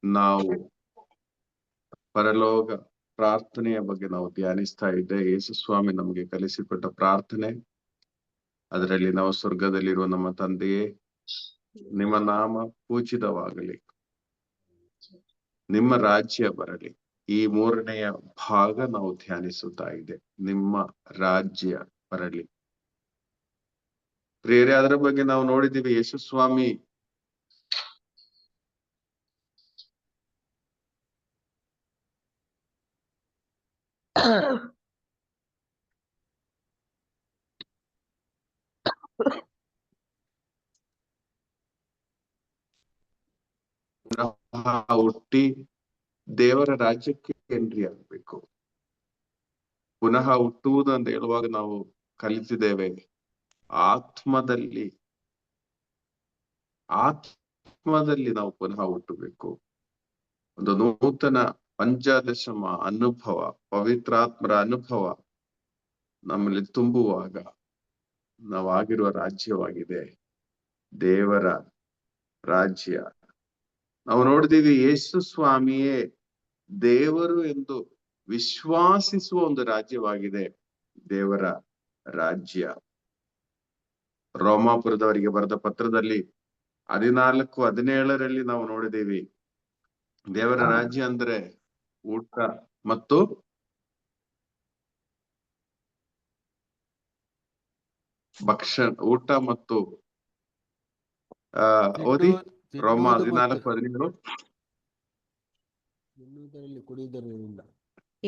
ನಾವು ಪರಲೋಕ ಪ್ರಾರ್ಥನೆಯ ಬಗ್ಗೆ ನಾವು ಧ್ಯಾನಿಸ್ತಾ ಇದ್ದೆ. ಯೇಸು ಸ್ವಾಮಿ ನಮಗೆ ಕಲಿಸಿಕೊಟ್ಟ ಪ್ರಾರ್ಥನೆ, ಅದರಲ್ಲಿ ನಾವು ಸ್ವರ್ಗದಲ್ಲಿರುವ ನಮ್ಮ ತಂದೆಯೇ, ನಿಮ್ಮ ನಾಮ ಪೂಜಿತವಾಗಲಿ, ನಿಮ್ಮ ರಾಜ್ಯ ಬರಲಿ. ಈ ಮೂರನೆಯ ಭಾಗ ನಾವು ಧ್ಯಾನಿಸುತ್ತಾ ಇದೆ, ನಿಮ್ಮ ರಾಜ್ಯ ಬರಲಿ. ಪ್ರಿಯರೇ, ಅದರ ಬಗ್ಗೆ ನಾವು ನೋಡಿದ್ದೀವಿ. ಯೇಸು ಸ್ವಾಮಿ ಹುಟ್ಟಿ ದೇವರ ರಾಜ್ಯಕ್ಕೆ ಎಂಟ್ರಿ ಆಗ್ಬೇಕು. ಪುನಃ ಹುಟ್ಟುವುದು ಅಂತ ಹೇಳುವಾಗ ನಾವು ಕಲಿತಿದ್ದೇವೆ, ಆತ್ಮದಲ್ಲಿ ನಾವು ಪುನಃ ಹುಟ್ಟಬೇಕು. ಒಂದು ನೂತನ ಪಂಚದಶಮ ಅನುಭವ, ಪವಿತ್ರಾತ್ಮರ ಅನುಭವ ನಮ್ಮಲ್ಲಿ ತುಂಬುವಾಗ ನಾವಾಗಿರುವ ರಾಜ್ಯವಾಗಿದೆ ದೇವರ ರಾಜ್ಯ. ನಾವು ನೋಡಿದೀವಿ, ಯೇಸು ಸ್ವಾಮಿಯೇ ದೇವರು ಎಂದು ವಿಶ್ವಾಸಿಸುವ ಒಂದು ರಾಜ್ಯವಾಗಿದೆ ದೇವರ ರಾಜ್ಯ. ರೋಮಾಪುರದವರಿಗೆ ಬರೆದ ಪತ್ರದಲ್ಲಿ 14:17 ನಾವು ನೋಡಿದೀವಿ, ದೇವರ ರಾಜ್ಯ ಅಂದ್ರೆ ಊಟ ಮತ್ತು ಊಟ ಮತ್ತು ಓದಿ ರೋಮ 14:17.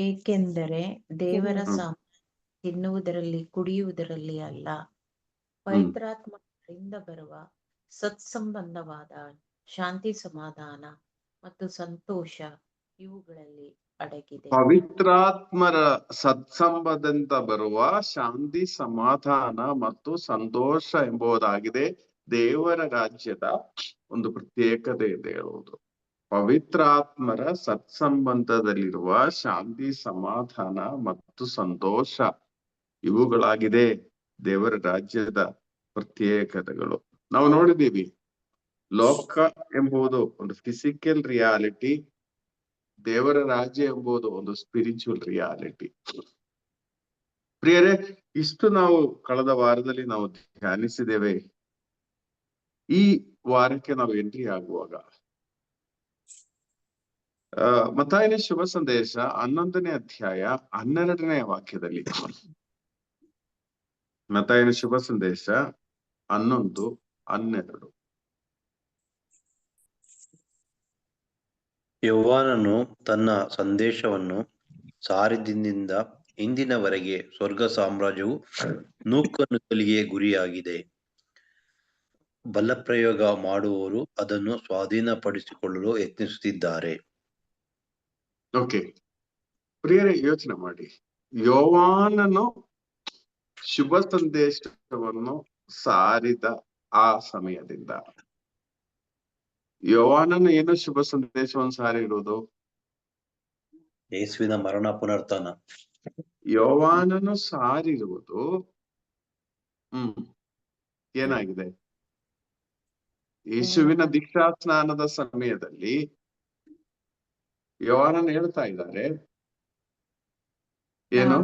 ಏಕೆಂದರೆ ದೇವರ ತಿನ್ನುವುದರಲ್ಲಿ ಕುಡಿಯುವುದರಲ್ಲಿ ಅಲ್ಲ, ಪವಿತ್ರಾತ್ಮರಿಂದ ಬರುವ ಸತ್ಸಂಬಂಧವಾದ ಶಾಂತಿ, ಸಮಾಧಾನ ಮತ್ತು ಸಂತೋಷ ಇವುಗಳಲ್ಲಿ ಅಡಗಿದೆ. ಪವಿತ್ರಾತ್ಮರ ಸತ್ಸಂಬಂಧದಿಂದ ಬರುವ ಶಾಂತಿ, ಸಮಾಧಾನ ಮತ್ತು ಸಂತೋಷ ಎಂಬುದಾಗಿದೆ ದೇವರ ರಾಜ್ಯದ ಒಂದು ಪ್ರತ್ಯೇಕತೆ ಎಂದು ಹೇಳುವುದು. ಪವಿತ್ರಾತ್ಮರ ಸತ್ಸಂಬಂಧದಲ್ಲಿರುವ ಶಾಂತಿ, ಸಮಾಧಾನ ಮತ್ತು ಸಂತೋಷ ಇವುಗಳಾಗಿದೆ ದೇವರ ರಾಜ್ಯದ ಪ್ರತ್ಯೇಕತೆಗಳು. ನಾವು ನೋಡಿದೀವಿ, ಲೋಕ ಎಂಬುದು ಒಂದು ಫಿಸಿಕಲ್ ರಿಯಾಲಿಟಿ, ದೇವರ ರಾಜ್ಯ ಎಂಬುದು ಒಂದು ಸ್ಪಿರಿಚುವಲ್ ರಿಯಾಲಿಟಿ. ಪ್ರಿಯರೇ, ಇಷ್ಟು ನಾವು ಕಳೆದ ವಾರದಲ್ಲಿ ನಾವು ಧ್ಯಾನಿಸಿದ್ದೇವೆ. ಈ ವಾರಕ್ಕೆ ನಾವು ಎಂಟ್ರಿ ಆಗುವಾಗ ಮತ್ತಾಯನ ಶುಭ ಸಂದೇಶ 11ನೇ ಅಧ್ಯಾಯ 12ನೇ ವಾಕ್ಯದಲ್ಲಿ, ಮತ್ತಾಯನ ಶುಭ ಸಂದೇಶ 11:12. ಯೋಹಾನನು ತನ್ನ ಸಂದೇಶವನ್ನು ಸಾರಿದಿಂದ ಇಂದಿನವರೆಗೆ ಸ್ವರ್ಗ ಸಾಮ್ರಾಜ್ಯವು ನೂಕನುಕಲಿಗೆ ಗುರಿಯಾಗಿದೆ. ಬಲಪ್ರಯೋಗ ಮಾಡುವವರು ಅದನ್ನು ಸ್ವಾಧೀನಪಡಿಸಿಕೊಳ್ಳಲು ಯತ್ನಿಸುತ್ತಿದ್ದಾರೆ. ಓಕೆ ಪ್ರಿಯರೇ, ಯೋಚನೆ ಮಾಡಿ, ಯೋಹಾನನು ಶುಭ ಸಂದೇಶವನ್ನು ಸಾರಿದ ಆ ಸಮಯದಿಂದ, ಯೋಹಾನನು ಏನು ಶುಭ ಸಂದೇಶವನ್ನು ಸಾರಿರುವುದು? ಯೇಸುವಿನ ಮರಣ ಪುನರುತ್ಥಾನ. ಯೋಹಾನನು ಸಾರಿರುವುದು ಏನಾಗಿದೆ? ಯೇಸುವಿನ ದೀಕ್ಷಾ ಸ್ನಾನದ ಸಮಯದಲ್ಲಿ ಯೋಹಾನನು ಹೇಳ್ತಾ ಇದ್ದಾರೆ, ಏನು?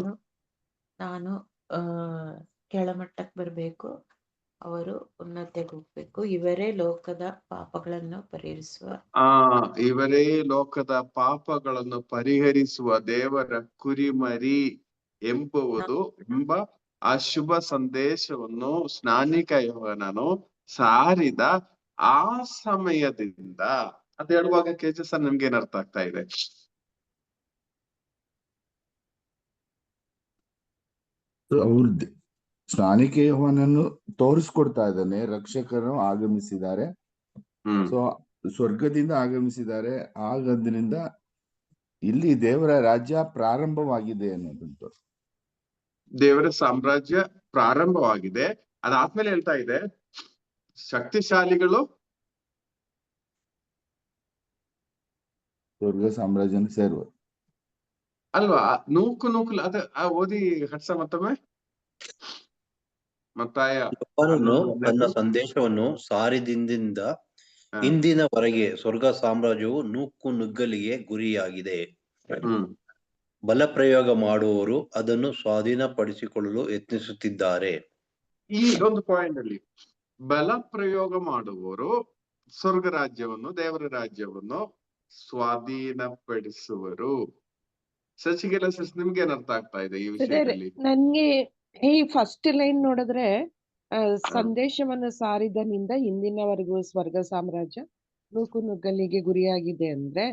ನಾನು ಕೆಳಮಟ್ಟಕ್ಕೆ ಬರ್ಬೇಕು, ಅವರು ಉನ್ನತಿಗೆ ಹೋಗ್ಬೇಕು, ಇವರೇ ಲೋಕದ ಪಾಪಗಳನ್ನು ಪರಿಹರಿಸುವ ದೇವರ ಕುರಿಮರಿ ಎಂಬ ಆ ಶುಭ ಸಂದೇಶವನ್ನು ಸ್ನಾನಿಕ ಯೋಹಾನನು ಸಾರಿದ ಆ ಸಮಯದಿಂದ ಅಂತ ಹೇಳುವಾಗ ಕೆಜಸ್ ನಮ್ಗೆ ಏನ್ ಅರ್ಥ ಆಗ್ತಾ ಇದೆ? ಅವ್ರ ಸ್ನಾನಿಕ ಯೋಹಾನನ್ನು ತೋರಿಸ್ಕೊಡ್ತಾ ಇದ್ದಾನೆ, ರಕ್ಷಕರು ಆಗಮಿಸಿದ್ದಾರೆ, ಸೊ ಸ್ವರ್ಗದಿಂದ ಆಗಮಿಸಿದ್ದಾರೆ. ಹಾಗಾದ್ರಿಂದ ಇಲ್ಲಿ ದೇವರ ರಾಜ್ಯ ಪ್ರಾರಂಭವಾಗಿದೆ ಅನ್ನೋದಂತ, ದೇವರ ಸಾಮ್ರಾಜ್ಯ ಪ್ರಾರಂಭವಾಗಿದೆ. ಅದಾದ್ಮೇಲೆ ಹೇಳ್ತಾ ಇದೆ, ಶಕ್ತಿಶಾಲಿಗಳು ಸ್ವರ್ಗ ಸಾಮ್ರಾಜ್ಯನ ಸೇರುವರು ಅಲ್ವಾ? ನೂಕು ಅದ ಓದಿ ಹರ್ಷ ಮತ್ತೊಮ್ಮೆ. ಯೋಹಾನನು ತನ್ನ ಸಂದೇಶವನ್ನು ಸಾರಿದಿಂದ ಇಂದಿನವರೆಗೆ ಸ್ವರ್ಗ ಸಾಮ್ರಾಜ್ಯವು ನೂಕು ನುಗ್ಗಲಿಗೆ ಗುರಿಯಾಗಿದೆ. ಬಲಪ್ರಯೋಗ ಮಾಡುವವರು ಅದನ್ನು ಸ್ವಾಧೀನಪಡಿಸಿಕೊಳ್ಳಲು ಯತ್ನಿಸುತ್ತಿದ್ದಾರೆ. ಈ ಒಂದು ಪಾಯಿಂಟ್ ಅಲ್ಲಿ ಬಲ ಪ್ರಯೋಗ ಮಾಡುವವರು ಸ್ವರ್ಗ ರಾಜ್ಯವನ್ನು, ದೇವರ ರಾಜ್ಯವನ್ನು ಸ್ವಾಧೀನಪಡಿಸುವರು. ಶಶಿಗೆಲ್ಲ ನಿಮ್ಗೆ ಏನ್ ಅರ್ಥ ಆಗ್ತಾ ಇದೆ ಈ ವಿಷಯದಲ್ಲಿ? ನನ್ಗೆ ಈ ಫಸ್ಟ್ ಲೈನ್ ನೋಡಿದ್ರೆ ಸಂದೇಶವನ್ನು ಸಾರಿದನಿಂದ ಇಂದಿನವರೆಗೂ ಸ್ವರ್ಗ ಸಾಮ್ರಾಜ್ಯ ನೂಕು ನುಗ್ಗಲಿಗೆ ಗುರಿಯಾಗಿದೆ ಅಂದ್ರೆ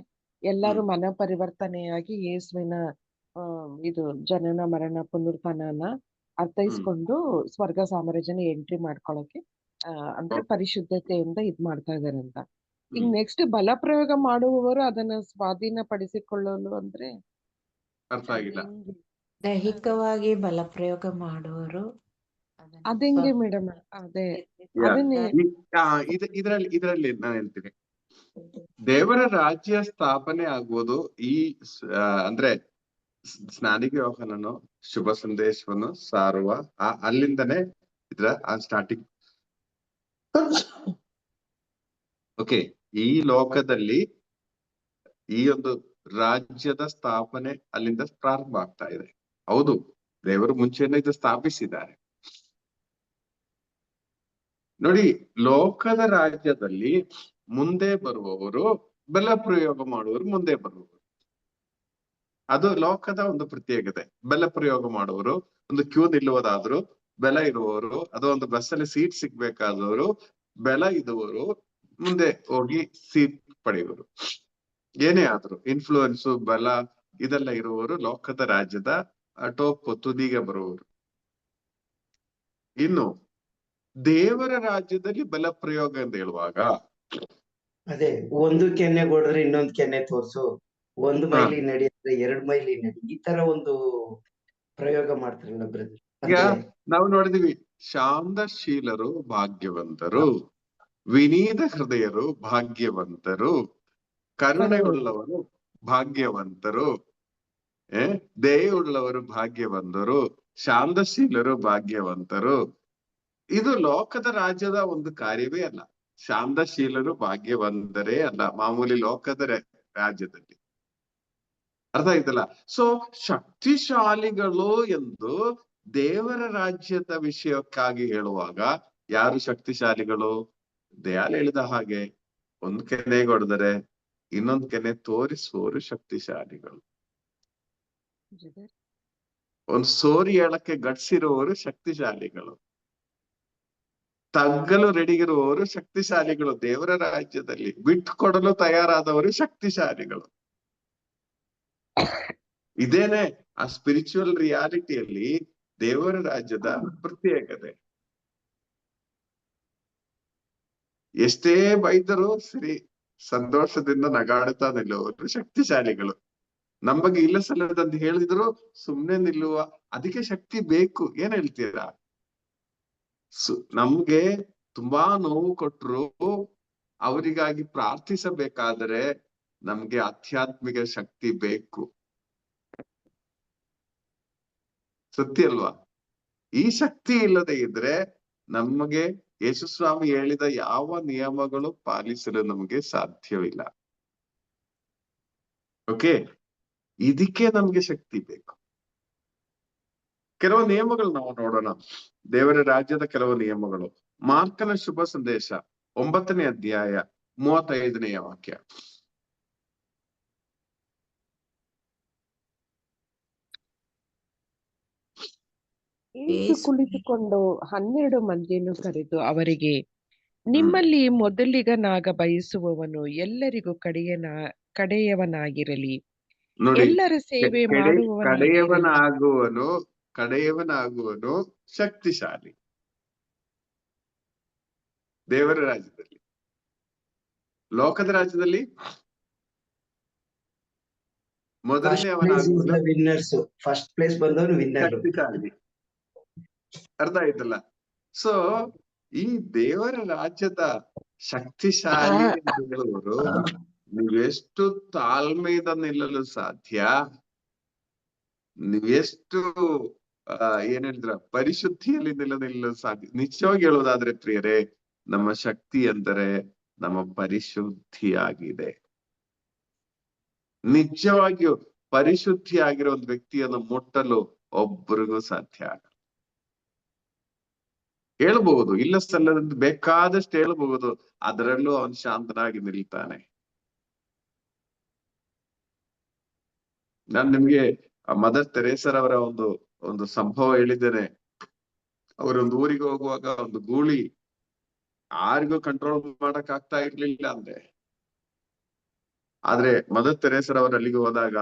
ಎಲ್ಲರೂ ಮನ ಪರಿವರ್ತನೆಯಾಗಿ ಯೇಸುವಿನ ಇದು ಜನನ ಮರಣ ಪುನರುತ್ಥಾನನ ಅರ್ಥೈಸ್ಕೊಂಡು ಸ್ವರ್ಗ ಸಾಮ್ರಾಜ್ಯನ ಎಂಟ್ರಿ ಮಾಡ್ಕೊಳಕ್ಕೆ ಅಂದ್ರೆ ಪರಿಶುದ್ಧತೆಯಿಂದ ಇದ್ ಮಾಡ್ತಾ ಇದಾರೆ ಅಂತ. ಈಗ ನೆಕ್ಸ್ಟ್ ಬಲ ಪ್ರಯೋಗ ಮಾಡುವವರು ಅದನ್ನ ಸ್ವಾಧೀನ ಪಡಿಸಿಕೊಳ್ಳಲು ಅಂದ್ರೆ ಅರ್ಥ ಆಗಿಲ್ಲ. ದೈಹಿಕವಾಗಿ ಬಲ ಪ್ರಯೋಗ ಮಾಡುವರು ಅದಂಗೆ ಮೇಡಮ್ ಅದೇ ಇದ್ರಲ್ಲಿ ನಾನು ಹೇಳ್ತೀನಿ, ದೇವರ ರಾಜ್ಯ ಸ್ಥಾಪನೆ ಆಗುವುದು ಈ ಅಂದ್ರೆ ಸ್ನಾನಿಕ ಯೋಹಾನನು ಶುಭ ಸಂದೇಶವನ್ನು ಸಾರುವ ಅಲ್ಲಿಂದನೇ ಇದ್ರ ಸ್ಟಾರ್ಟಿಂಗ್. ಓಕೆ, ಈ ಲೋಕದಲ್ಲಿ ಈ ಒಂದು ರಾಜ್ಯದ ಸ್ಥಾಪನೆ ಅಲ್ಲಿಂದ ಪ್ರಾರಂಭ ಆಗ್ತಾ ಇದೆ. ಹೌದು, ದೇವರು ಮುಂಚೆನೇ ಇದು ಸ್ಥಾಪಿಸಿದ್ದಾರೆ. ನೋಡಿ, ಲೋಕದ ರಾಜ್ಯದಲ್ಲಿ ಮುಂದೆ ಬರುವವರು, ಬಲ ಪ್ರಯೋಗ ಮಾಡುವವರು ಮುಂದೆ ಬರುವವರು. ಅದು ಲೋಕದ ಒಂದು ಪ್ರತ್ಯೇಕತೆ. ಬಲ ಪ್ರಯೋಗ ಮಾಡುವವರು ಒಂದು ಕ್ಯೂ ನಿಲ್ಲುವುದಾದ್ರು ಬೆಲ ಇರುವವರು, ಅದು ಒಂದು ಬಸ್ಸಲ್ಲಿ ಸೀಟ್ ಸಿಗ್ಬೇಕಾದವರು, ಬೆಲ ಇರುವವರು ಮುಂದೆ ಹೋಗಿ ಸೀಟ್ ಪಡೆಯುವರು. ಏನೇ ಆದ್ರು ಇನ್ಫ್ಲೂಯೆನ್ಸು, ಬಲ ಇದೆಲ್ಲ ಇರುವವರು ಲೋಕದ ರಾಜ್ಯದ ಟಾಪ್ ತುದಿಗೆ ಬರುವವರು. ಇನ್ನು ದೇವರ ರಾಜ್ಯದಲ್ಲಿ ಬಲ ಪ್ರಯೋಗ ಅಂತ ಹೇಳುವಾಗ ಅದೇ ಒಂದು ಕೆನ್ನೆ ಕೊಡ್ರೆ ಇನ್ನೊಂದು ಕೆನ್ನೆ ತೋರ್ಸು, ಒಂದು ಮೈಲಿ ನಡೆಯುತ್ತೆ 2 ಮೈಲಿ ನಡಿ, ಈ ತರ ಒಂದು ಪ್ರಯೋಗ ಮಾಡ್ತಾರಲ್ಲ ಬ್ರದರ್. ಈಗ ನಾವು ನೋಡಿದೀವಿ, ಶಾಂತಶೀಲರು ಭಾಗ್ಯವಂತರು, ವಿನೀತ ಹೃದಯರು ಭಾಗ್ಯವಂತರು, ಕರುಣೆಯುಳ್ಳವರು ಭಾಗ್ಯವಂತರು, ದಯೆಯುಳ್ಳವರು ಭಾಗ್ಯವಂತರು, ಶಾಂತಶೀಲರು ಭಾಗ್ಯವಂತರು. ಇದು ಲೋಕದ ರಾಜ್ಯದ ಒಂದು ಕಾರ್ಯವೇ ಅಲ್ಲ. ಶಾಂತಶೀಲರು ಭಾಗ್ಯವಂತರೇ ಅಲ್ಲ ಮಾಮೂಲಿ ಲೋಕದ ರಾಜ್ಯದಲ್ಲಿ. ಅರ್ಥ ಆಯ್ತಲ್ಲ? ಸೊ ಶಕ್ತಿಶಾಲಿಗಳು ಎಂದು ದೇವರ ರಾಜ್ಯದ ವಿಷಯಕ್ಕಾಗಿ ಹೇಳುವಾಗ ಯಾರು ಶಕ್ತಿಶಾಲಿಗಳು? ದಯಾಲ್ ಹೇಳಿದ ಹಾಗೆ ಒಂದ್ ಕೆನೆ ಹೊಡೆದರೆ ಇನ್ನೊಂದ್ ಕೆನೆ ತೋರಿಸುವವರು ಶಕ್ತಿಶಾಲಿಗಳು. ಒಂದ್ ಸೋರಿ ಹೇಳಕ್ಕೆ ಗಟ್ಸಿರುವವರು ಶಕ್ತಿಶಾಲಿಗಳು, ತಗ್ಗಲು ರೆಡಿಗಿರುವವರು ಶಕ್ತಿಶಾಲಿಗಳು. ದೇವರ ರಾಜ್ಯದಲ್ಲಿ ಬಿಟ್ಟು ಕೊಡಲು ತಯಾರಾದವರು ಶಕ್ತಿಶಾಲಿಗಳು. ಇದೇನೆ ಆ ಸ್ಪಿರಿಚುವಲ್ ರಿಯಾಲಿಟಿಯಲ್ಲಿ ದೇವರ ರಾಜ್ಯದ ಪ್ರತ್ಯೇಕತೆ. ಎಷ್ಟೇ ಬೈದರೂ ಸರಿ ಸಂತೋಷದಿಂದ ನಗಾಡುತ್ತಾ ನಿಲ್ಲುವವರು ಶಕ್ತಿಶಾಲಿಗಳು. ನಮಗೆ ಇಲ್ಲ ಸಲ್ಲದಂತ ಹೇಳಿದ್ರು ಸುಮ್ನೆ ನಿಲ್ಲುವ, ಅದಕ್ಕೆ ಶಕ್ತಿ ಬೇಕು. ಏನ್ ಹೇಳ್ತೀರಾ? ನಮ್ಗೆ ತುಂಬಾ ನೋವು ಕೊಟ್ರು ಅವರಿಗಾಗಿ ಪ್ರಾರ್ಥಿಸಬೇಕಾದರೆ ನಮ್ಗೆ ಆಧ್ಯಾತ್ಮಿಕ ಶಕ್ತಿ ಬೇಕು. ಸತ್ಯ ಅಲ್ವಾ? ಈ ಶಕ್ತಿ ಇಲ್ಲದೆ ಇದ್ರೆ ನಮಗೆ ಯೇಸುಸ್ವಾಮಿ ಹೇಳಿದ ಯಾವ ನಿಯಮಗಳು ಪಾಲಿಸಲು ನಮ್ಗೆ ಸಾಧ್ಯವಿಲ್ಲ. ಓಕೆ, ಇದಕ್ಕೆ ನಮ್ಗೆ ಶಕ್ತಿ ಬೇಕು. ಕೆಲವು ನಿಯಮಗಳು ನಾವು ನೋಡೋಣ. ದೇವರ ರಾಜ್ಯದ ಕೆಲವು ನಿಯಮಗಳು. ಮಾರ್ಕನ ಶುಭ ಸಂದೇಶ 9ನೇ ಅಧ್ಯಾಯ 35ನೇ ವಾಕ್ಯ. ಯೇಸು ಕುಳಿತುಕೊಂಡು 12 ಮಂದಿಯನ್ನು ಕರೆದು ಅವರಿಗೆ, ನಿಮ್ಮಲ್ಲಿ ಮೊದಲಿಗನಾಗ ಬಯಸುವವನು ಎಲ್ಲರಿಗೂ ಕಡೆಯವನಾಗಿರಲಿ, ಎಲ್ಲರ ಸೇವೆ ಕಡೆಯವನಾಗುವನು ಶಕ್ತಿಶಾಲಿ ದೇವರ ರಾಜ್ಯದಲ್ಲಿ. ಲೋಕದ ರಾಜ್ಯದಲ್ಲಿ ಫಸ್ಟ್ ಪ್ಲೇಸ್ ಬಂದವನು ವಿನ್ನರ್. ಶಕ್ತಿಶಾಲಿ. ಅರ್ಥ ಆಯ್ತಲ್ಲ? ಸೊ ಈ ದೇವರ ರಾಜ್ಯದ ಶಕ್ತಿಶಾಲಿ ಅಂತ ಹೇಳುವರು ನೀವೆಷ್ಟು ತಾಳ್ಮೆಯಿಂದ ನಿಲ್ಲಲು ಸಾಧ್ಯ, ನೀವೆಷ್ಟು ಏನ್ ಹೇಳಿದ್ರ ಪರಿಶುದ್ಧಿಯಲ್ಲಿ ನಿಲ್ಲಲು ಸಾಧ್ಯ. ನಿಜವಾಗಿ ಹೇಳೋದಾದ್ರೆ ಪ್ರಿಯರೇ, ನಮ್ಮ ಶಕ್ತಿ ಅಂದರೆ ನಮ್ಮ ಪರಿಶುದ್ಧಿಯಾಗಿದೆ. ನಿಜವಾಗಿಯೂ ಪರಿಶುದ್ಧಿಯಾಗಿರೋ ಒಂದು ವ್ಯಕ್ತಿಯನ್ನು ಮುಟ್ಟಲು ಒಬ್ಬರಿಗೂ ಸಾಧ್ಯ ಆಗಲ್ಲ. ಹೇಳ್ಬಹುದು, ಇಲ್ಲ ಸಲ್ಲದಂತ ಬೇಕಾದಷ್ಟು ಹೇಳ್ಬಹುದು, ಅದರಲ್ಲೂ ಅವನು ಶಾಂತನಾಗಿ ನಿಲ್ತಾನೆ. ನಾನು ನಿಮ್ಗೆ ಮದರ್ ತೆರೇಸರವರ ಒಂದು ಸಂಭವ ಹೇಳಿದ್ದೇನೆ. ಅವರೊಂದು ಊರಿಗೆ ಹೋಗುವಾಗ ಒಂದು ಗೂಳಿ ಯಾರಿಗೂ ಕಂಟ್ರೋಲ್ ಮಾಡಕ್ ಆಗ್ತಾ ಇರ್ಲಿಲ್ಲ ಅಂದೆ. ಆದ್ರೆ ಮದರ್ ತೆರೇಸರವರು ಅಲ್ಲಿಗೆ ಹೋದಾಗ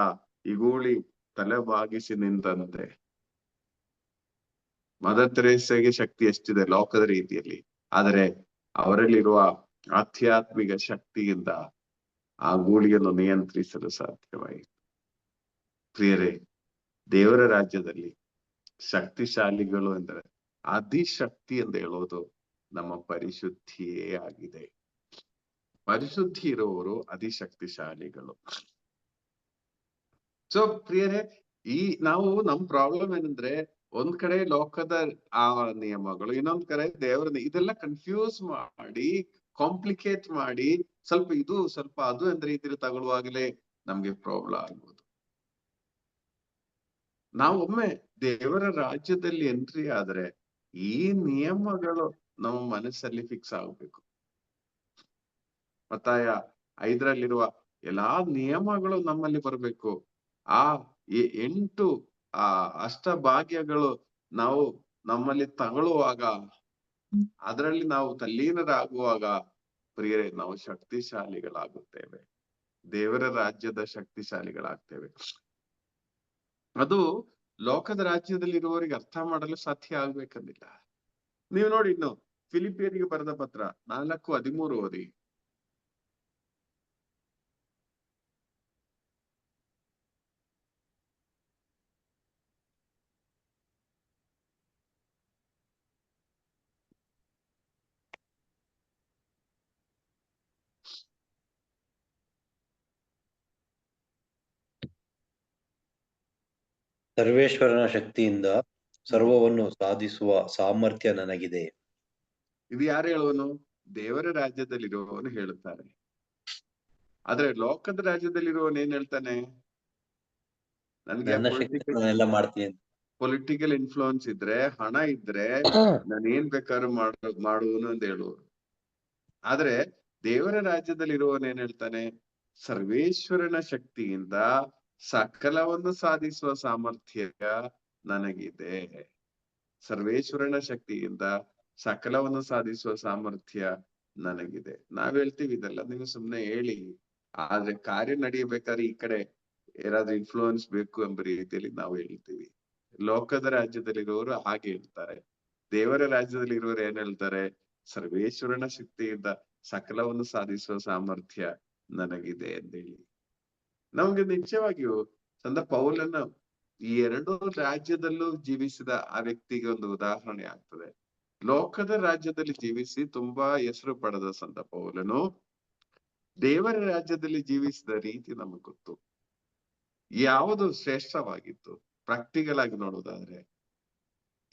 ಈ ಗೂಳಿ ತಲೆ ಬಾಗಿಸಿ ನಿಂತಂತೆ. ಮದರ್ ತೆರೇಸೆಗೆ ಶಕ್ತಿ ಎಷ್ಟಿದೆ ಲೋಕದ ರೀತಿಯಲ್ಲಿ, ಆದರೆ ಅವರಲ್ಲಿರುವ ಆಧ್ಯಾತ್ಮಿಕ ಶಕ್ತಿಯಿಂದ ಆ ಗೂಳಿಯನ್ನು ನಿಯಂತ್ರಿಸಲು ಸಾಧ್ಯವಾಯಿತು. ಪ್ರಿಯರೇ, ದೇವರ ರಾಜ್ಯದಲ್ಲಿ ಶಕ್ತಿಶಾಲಿಗಳು ಎಂದರೆ ಅಧಿಶಕ್ತಿ ಎಂದು ಹೇಳೋದು ನಮ್ಮ ಪರಿಶುದ್ಧಿಯೇ ಆಗಿದೆ. ಪರಿಶುದ್ಧಿ ಇರುವವರು ಅಧಿಶಕ್ತಿಶಾಲಿಗಳು. ಸೊ ಪ್ರಿಯರೇ, ನಮ್ ಪ್ರಾಬ್ಲಮ್ ಏನಂದ್ರೆ ಒಂದ್ ಕಡೆ ಲೋಕದ ಆ ನಿಯಮಗಳು, ಇನ್ನೊಂದ್ ಕಡೆ ದೇವರ ಇದೆಲ್ಲ ಕನ್ಫ್ಯೂಸ್ ಮಾಡಿ ಕಾಂಪ್ಲಿಕೇಟ್ ಮಾಡಿ ಸ್ವಲ್ಪ ಇದು ಸ್ವಲ್ಪ ಅದು ಅಂದ್ರೆ ರೀತಿಯಲ್ಲಿ ತಗೊಳ್ಳುವಾಗಲೇ ನಮ್ಗೆ ಪ್ರಾಬ್ಲಮ್ ಆಗ್ಬೋದು. ನಾವು ಒಮ್ಮೆ ದೇವರ ರಾಜ್ಯದಲ್ಲಿ ಎಂಟ್ರಿ ಆದ್ರೆ ಈ ನಿಯಮಗಳು ನಮ್ಮ ಮನಸ್ಸಲ್ಲಿ ಫಿಕ್ಸ್ ಆಗ್ಬೇಕು. ಮತ್ತಾಯ 5ರಲ್ಲಿರುವ ಎಲ್ಲಾ ನಿಯಮಗಳು ನಮ್ಮಲ್ಲಿ ಬರ್ಬೇಕು. ಆ 8 ಅಷ್ಟಭಾಗ್ಯಗಳು ನಾವು ನಮ್ಮಲ್ಲಿ ತಗೊಳ್ಳುವಾಗ, ಅದರಲ್ಲಿ ನಾವು ತಲ್ಲೀನರಾಗುವಾಗ ಪ್ರಿಯರೇ, ನಾವು ಶಕ್ತಿಶಾಲಿಗಳಾಗುತ್ತೇವೆ. ದೇವರ ರಾಜ್ಯದ ಶಕ್ತಿಶಾಲಿಗಳಾಗ್ತೇವೆ. ಅದು ಲೋಕದ ರಾಜ್ಯದಲ್ಲಿ ಇರುವವರಿಗೆ ಅರ್ಥ ಮಾಡಲು ಸಾಧ್ಯ ಆಗ್ಬೇಕಂದಿಲ್ಲ. ನೀವು ನೋಡಿ, ಇನ್ನು ಫಿಲಿಪಿಯರಿಗೆ ಬರೆದ ಪತ್ರ 4:13 ಓದಿ. ಸರ್ವೇಶ್ವರನ ಶಕ್ತಿಯಿಂದ ಸರ್ವವನ್ನು ಸಾಧಿಸುವ ಸಾಮರ್ಥ್ಯ ನನಗಿದೆ. ಇದು ಯಾರು ಹೇಳುವನು? ದೇವರ ರಾಜ್ಯದಲ್ಲಿರುವವನು ಹೇಳುತ್ತಾರೆ. ಆದ್ರೆ ಲೋಕದ ರಾಜ್ಯದಲ್ಲಿರುವವನು ಏನ್ ಹೇಳ್ತಾನೆ? ನನ್ಗೆ ಮಾಡ್ತೀನಿ. ಪೊಲಿಟಿಕಲ್ ಇನ್ಫ್ಲೂಯೆನ್ಸ್ ಇದ್ರೆ, ಹಣ ಇದ್ರೆ ನಾನು ಏನ್ ಬೇಕಾದ್ರೂ ಮಾಡುವನು ಅಂತ ಹೇಳುವರು. ಆದ್ರೆ ದೇವರ ರಾಜ್ಯದಲ್ಲಿರುವವನು ಏನ್ ಹೇಳ್ತಾನೆ? ಸರ್ವೇಶ್ವರನ ಶಕ್ತಿಯಿಂದ ಸಕಲವನ್ನು ಸಾಧಿಸುವ ಸಾಮರ್ಥ್ಯ ನನಗಿದೆ. ಸರ್ವೇಶ್ವರನ ಶಕ್ತಿಯಿಂದ ಸಕಲವನ್ನು ಸಾಧಿಸುವ ಸಾಮರ್ಥ್ಯ ನನಗಿದೆ. ನಾವ್ ಹೇಳ್ತೀವಿ ಇದೆಲ್ಲ ನೀವು ಸುಮ್ನೆ ಹೇಳಿ, ಆದ್ರೆ ಕಾರ್ಯ ನಡೆಯಬೇಕಾದ್ರೆ ಈ ಕಡೆ ಯಾರಾದ್ರೂ ಇನ್ಫ್ಲೂಯೆನ್ಸ್ ಬೇಕು ಎಂಬ ರೀತಿಯಲ್ಲಿ ನಾವು ಹೇಳ್ತೀವಿ. ಲೋಕದ ರಾಜ್ಯದಲ್ಲಿರುವವರು ಹಾಗೆ ಹೇಳ್ತಾರೆ. ದೇವರ ರಾಜ್ಯದಲ್ಲಿ ಇರುವವರು ಏನ್ ಹೇಳ್ತಾರೆ? ಸರ್ವೇಶ್ವರನ ಶಕ್ತಿಯಿಂದ ಸಕಲವನ್ನು ಸಾಧಿಸುವ ಸಾಮರ್ಥ್ಯ ನನಗಿದೆ ಎಂದೇಳಿ. ನಮ್ಗೆ ನಿಜವಾಗಿಯೂ ಪೌಲನ ಈ 2 ರಾಜ್ಯದಲ್ಲೂ ಜೀವಿಸಿದ ಆ ವ್ಯಕ್ತಿಗೆ ಒಂದು ಉದಾಹರಣೆ ಆಗ್ತದೆ. ಲೋಕದ ರಾಜ್ಯದಲ್ಲಿ ಜೀವಿಸಿ ತುಂಬಾ ಹೆಸರು ಪಡೆದ ಸಂತ ಪೌಲನು ದೇವರ ರಾಜ್ಯದಲ್ಲಿ ಜೀವಿಸಿದ ರೀತಿ ನಮಗೆ ಗೊತ್ತು. ಯಾವುದು ಶ್ರೇಷ್ಠವಾಗಿತ್ತು ಪ್ರಾಕ್ಟಿಕಲ್ ಆಗಿ ನೋಡುವುದಾದ್ರೆ,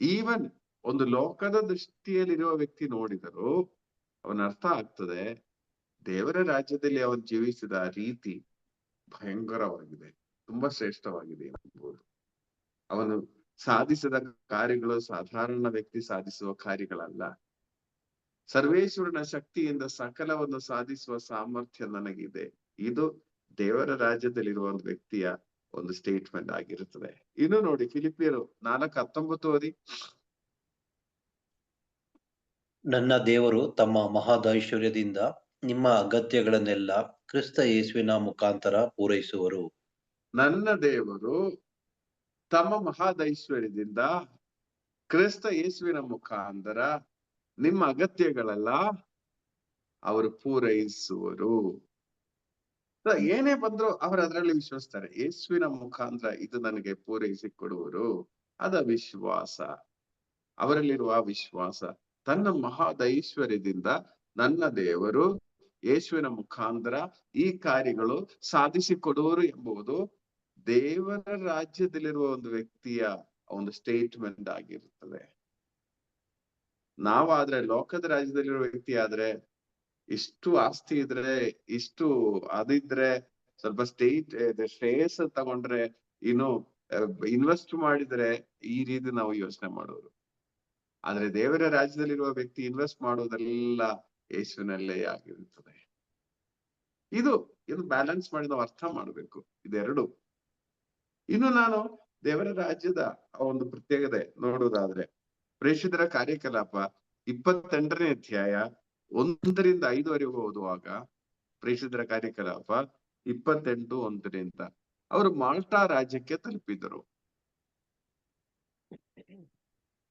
ಈವನ್ ಒಂದು ಲೋಕದ ದೃಷ್ಟಿಯಲ್ಲಿರುವ ವ್ಯಕ್ತಿ ನೋಡಿದರೂ ಅವನ ಅರ್ಥ ಆಗ್ತದೆ, ದೇವರ ರಾಜ್ಯದಲ್ಲಿ ಅವನು ಜೀವಿಸಿದ ರೀತಿ ಭಯಂಕರವಾಗಿದೆ, ತುಂಬಾ ಶ್ರೇಷ್ಠವಾಗಿದೆ ಎಂಬುದು. ಅವನು ಸಾಧಿಸಿದ ಕಾರ್ಯಗಳು ಸಾಧಾರಣ ವ್ಯಕ್ತಿ ಸಾಧಿಸುವ ಕಾರ್ಯಗಳಲ್ಲ. ಸರ್ವೇಶ್ವರನ ಶಕ್ತಿಯಿಂದ ಸಕಲವನ್ನು ಸಾಧಿಸುವ ಸಾಮರ್ಥ್ಯ ನನಗಿದೆ. ಇದು ದೇವರ ರಾಜ್ಯದಲ್ಲಿರುವ ಒಂದು ವ್ಯಕ್ತಿಯ ಒಂದು ಸ್ಟೇಟ್ಮೆಂಟ್ ಆಗಿರುತ್ತದೆ. ಇನ್ನು ನೋಡಿ, ಫಿಲಿಪಿಯರು 4:19 ಓದಿ. ನನ್ನ ದೇವರು ತಮ್ಮ ಮಹದೈಶ್ವರ್ಯದಿಂದ ನಿಮ್ಮ ಅಗತ್ಯಗಳನ್ನೆಲ್ಲ ಕ್ರಿಸ್ತ ಯೇಸುವಿನ ಮುಖಾಂತರ ಪೂರೈಸುವರು. ನನ್ನ ದೇವರು ತಮ್ಮ ಮಹದೈಶ್ವರ್ಯದಿಂದ ಕ್ರಿಸ್ತ ಯೇಸುವಿನ ಮುಖಾಂತರ ನಿಮ್ಮ ಅಗತ್ಯಗಳೆಲ್ಲ ಅವರು ಪೂರೈಸುವರು. ಏನೇ ಬಂದ್ರು ಅವರು ಅದರಲ್ಲಿ ವಿಶ್ವಸಿಸ್ತಾರೆ. ಯೇಸುವಿನ ಮುಖಾಂತರ ಇದು ನನಗೆ ಪೂರೈಸಿ ಕೊಡುವರು. ಅದ ವಿಶ್ವಾಸ, ಅವರಲ್ಲಿರುವ ವಿಶ್ವಾಸ. ತನ್ನ ಮಹದೈಶ್ವರ್ಯದಿಂದ ನನ್ನ ದೇವರು ಯೇಸುವಿನ ಮುಖಾಂತರ ಈ ಕಾರ್ಯಗಳು ಸಾಧಿಸಿಕೊಡುವರು ಎಂಬುದು ದೇವರ ರಾಜ್ಯದಲ್ಲಿರುವ ಒಂದು ವ್ಯಕ್ತಿಯ ಒಂದು ಸ್ಟೇಟ್ಮೆಂಟ್ ಆಗಿರುತ್ತದೆ. ನಾವಾದ್ರೆ ಲೋಕದ ರಾಜ್ಯದಲ್ಲಿರುವ ವ್ಯಕ್ತಿ ಆದ್ರೆ ಇಷ್ಟು ಆಸ್ತಿ ಇದ್ರೆ, ಇಷ್ಟು ಅದಿದ್ರೆ, ಸ್ವಲ್ಪ ಶ್ರೇಯಸ್ ತಗೊಂಡ್ರೆ, ಇನ್ನು ಇನ್ವೆಸ್ಟ್ ಮಾಡಿದ್ರೆ, ಈ ರೀತಿ ನಾವು ಯೋಚನೆ ಮಾಡೋರು. ಆದ್ರೆ ದೇವರ ರಾಜ್ಯದಲ್ಲಿರುವ ವ್ಯಕ್ತಿ ಇನ್ವೆಸ್ಟ್ ಮಾಡೋದೆಲ್ಲ ಯೇಸುವಿನಲ್ಲೇ ಆಗಿರುತ್ತದೆ. ಇದು ಬ್ಯಾಲೆನ್ಸ್ ಮಾಡಿ ನಾವು ಅರ್ಥ ಮಾಡ್ಬೇಕು ಇದೆರಡು. ಇನ್ನು ನಾನು ದೇವರ ರಾಜ್ಯದ ಒಂದು ಪ್ರತ್ಯೇಕತೆ ನೋಡುವುದಾದ್ರೆ, ಪ್ರೇಷಿತರ ಕಾರ್ಯಕಲಾಪ 28ನೇ ಅಧ್ಯಾಯ 1ರಿಂದ 5ವರೆಗೂ ಓದುವಾಗ, ಪ್ರೇಷಿತರ ಕಾರ್ಯಕಲಾಪ 28:1 ಅವರು ಮಾಲ್ಟಾ ರಾಜ್ಯಕ್ಕೆ ತಲುಪಿದರು.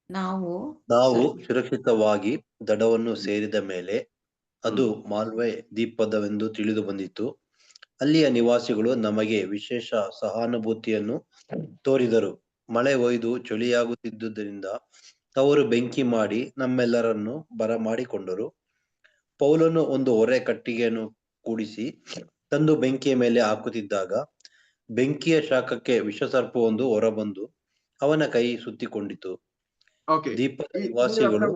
ನಾವು ಸುರಕ್ಷಿತವಾಗಿ ದಡವನ್ನು ಸೇರಿದ ಮೇಲೆ ಅದು ಮಾಲ್ವೆ ದ್ವೀಪದವೆಂದು ತಿಳಿದು ಬಂದಿತು. ಅಲ್ಲಿಯ ನಿವಾಸಿಗಳು ನಮಗೆ ವಿಶೇಷ ಸಹಾನುಭೂತಿಯನ್ನು ತೋರಿದರು. ಮಳೆ ಒಯ್ದು ಚಳಿಯಾಗುತ್ತಿದ್ದುದರಿಂದ ಅವರು ಬೆಂಕಿ ಮಾಡಿ ನಮ್ಮೆಲ್ಲರನ್ನು ಬರಮಾಡಿಕೊಂಡರು. ಪೌಲನು ಒಂದು ಹೊರೆ ಕಟ್ಟಿಗೆಯನ್ನು ಕೂಡಿಸಿ ತಂದು ಬೆಂಕಿಯ ಮೇಲೆ ಹಾಕುತ್ತಿದ್ದಾಗ ಬೆಂಕಿಯ ಶಾಖಕ್ಕೆ ವಿಷಸರ್ಪವೊಂದು ಹೊರಬಂದು ಅವನ ಕೈ ಸುತ್ತಿಕೊಂಡಿತು. ದ್ವೀಪದ ನಿವಾಸಿಗಳು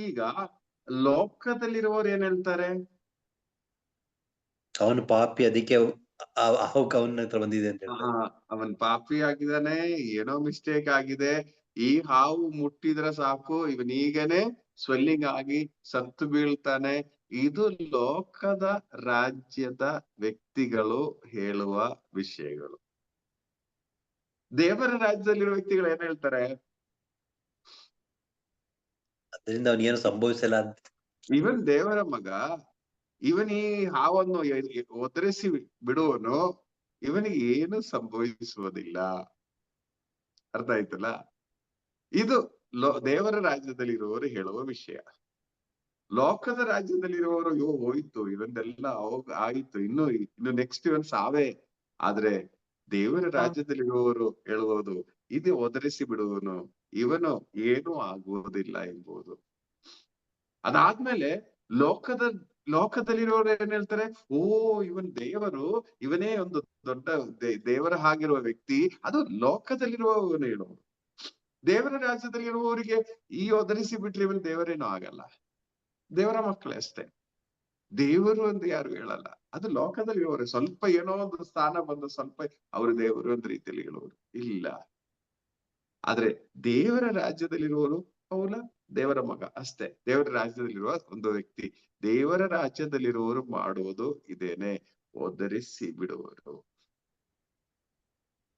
ಈಗ ಲೋಕದಲ್ಲಿರುವವರು ಏನ್ ಹೇಳ್ತಾರೆ? ಅವನು ಪಾಪಿ, ಅದಕ್ಕೆ ಅವನ ಹತ್ರ ಬಂದಿದೆ ಅಂತ ಹೇಳ್ತಾರೆ. ಅವನ್ ಪಾಪಿ ಆಗಿದ್ದಾನೆ, ಏನೋ ಮಿಸ್ಟೇಕ್ ಆಗಿದೆ, ಈ ಹಾವು ಮುಟ್ಟಿದ್ರೆ ಸಾಕು ಇವನೀಗನೆ ಸ್ವೆಲ್ಲಿಂಗ್ ಆಗಿ ಸತ್ತು ಬೀಳ್ತಾನೆ. ಇದು ಲೋಕದ ರಾಜ್ಯದ ವ್ಯಕ್ತಿಗಳು ಹೇಳುವ ವಿಷಯಗಳು. ದೇವರ ರಾಜ್ಯದಲ್ಲಿರುವ ವ್ಯಕ್ತಿಗಳು ಏನ್ ಹೇಳ್ತಾರೆ? ಅದರಿಂದ ಅವನಿಗೇನು ಸಂಭವಿಸಲ್ಲ ಅಂತ. ಇವನ್ ದೇವರ ಮಗ, ಇವನ್ ಈ ಹಾವನ್ನು ಒದರಿಸಿ ಬಿಡುವನು, ಇವನಿಗೆ ಏನು ಸಂಭವಿಸುವುದಿಲ್ಲ. ಅರ್ಥ ಆಯ್ತಲ್ಲ? ಇದು ದೇವರ ರಾಜ್ಯದಲ್ಲಿರುವವರು ಹೇಳುವ ವಿಷಯ. ಲೋಕದ ರಾಜ್ಯದಲ್ಲಿರುವವರು ಹೋಯ್ತು, ಇವನ್ನೆಲ್ಲ ಆಯ್ತು, ಇನ್ನು ನೆಕ್ಸ್ಟ್ ಇವನ್ ಸಾವೇ. ಆದ್ರೆ ದೇವರ ರಾಜ್ಯದಲ್ಲಿರುವವರು ಹೇಳುವುದು, ಇದು ಒದರಿಸಿ ಬಿಡುವನು, ಇವನು ಏನೂ ಆಗುವುದಿಲ್ಲ ಎಂಬುದು. ಅದಾದ್ಮೇಲೆ ಲೋಕದಲ್ಲಿರುವವರು ಏನ್ ಹೇಳ್ತಾರೆ? ಇವನ್ ದೇವರು, ಇವನೇ ಒಂದು ದೊಡ್ಡ ದೇವರ ಹಾಗಿರುವ ವ್ಯಕ್ತಿ. ಅದು ಲೋಕದಲ್ಲಿರುವವನು ಹೇಳುವುದು. ದೇವರ ರಾಜ್ಯದಲ್ಲಿರುವವರಿಗೆ ಈ ಒದರಿಸಿ ಬಿಟ್ರೆ ಇವನ್ ದೇವರೇನೂ ಆಗಲ್ಲ, ದೇವರ ಮಕ್ಕಳೇ ಅಷ್ಟೇ. ದೇವರು ಅಂತ ಯಾರು ಹೇಳಲ್ಲ. ಅದು ಲೋಕದಲ್ಲಿರುವವರು ಸ್ವಲ್ಪ ಏನೋ ಒಂದು ಸ್ಥಾನ ಬಂದು ಸ್ವಲ್ಪ ಅವರು ದೇವರು ಅಂತ ರೀತಿಯಲ್ಲಿ ಹೇಳುವರು ಇಲ್ಲ. ಆದ್ರೆ ದೇವರ ರಾಜ್ಯದಲ್ಲಿರುವವರು ಪೌಲ ದೇವರ ಮಗ ಅಷ್ಟೇ, ದೇವರ ರಾಜ್ಯದಲ್ಲಿರುವ ಒಂದು ವ್ಯಕ್ತಿ. ದೇವರ ರಾಜ್ಯದಲ್ಲಿರುವವರು ಮಾಡುವುದು ಇದೇನೆ, ಒದರಿಸಿ ಬಿಡುವರು.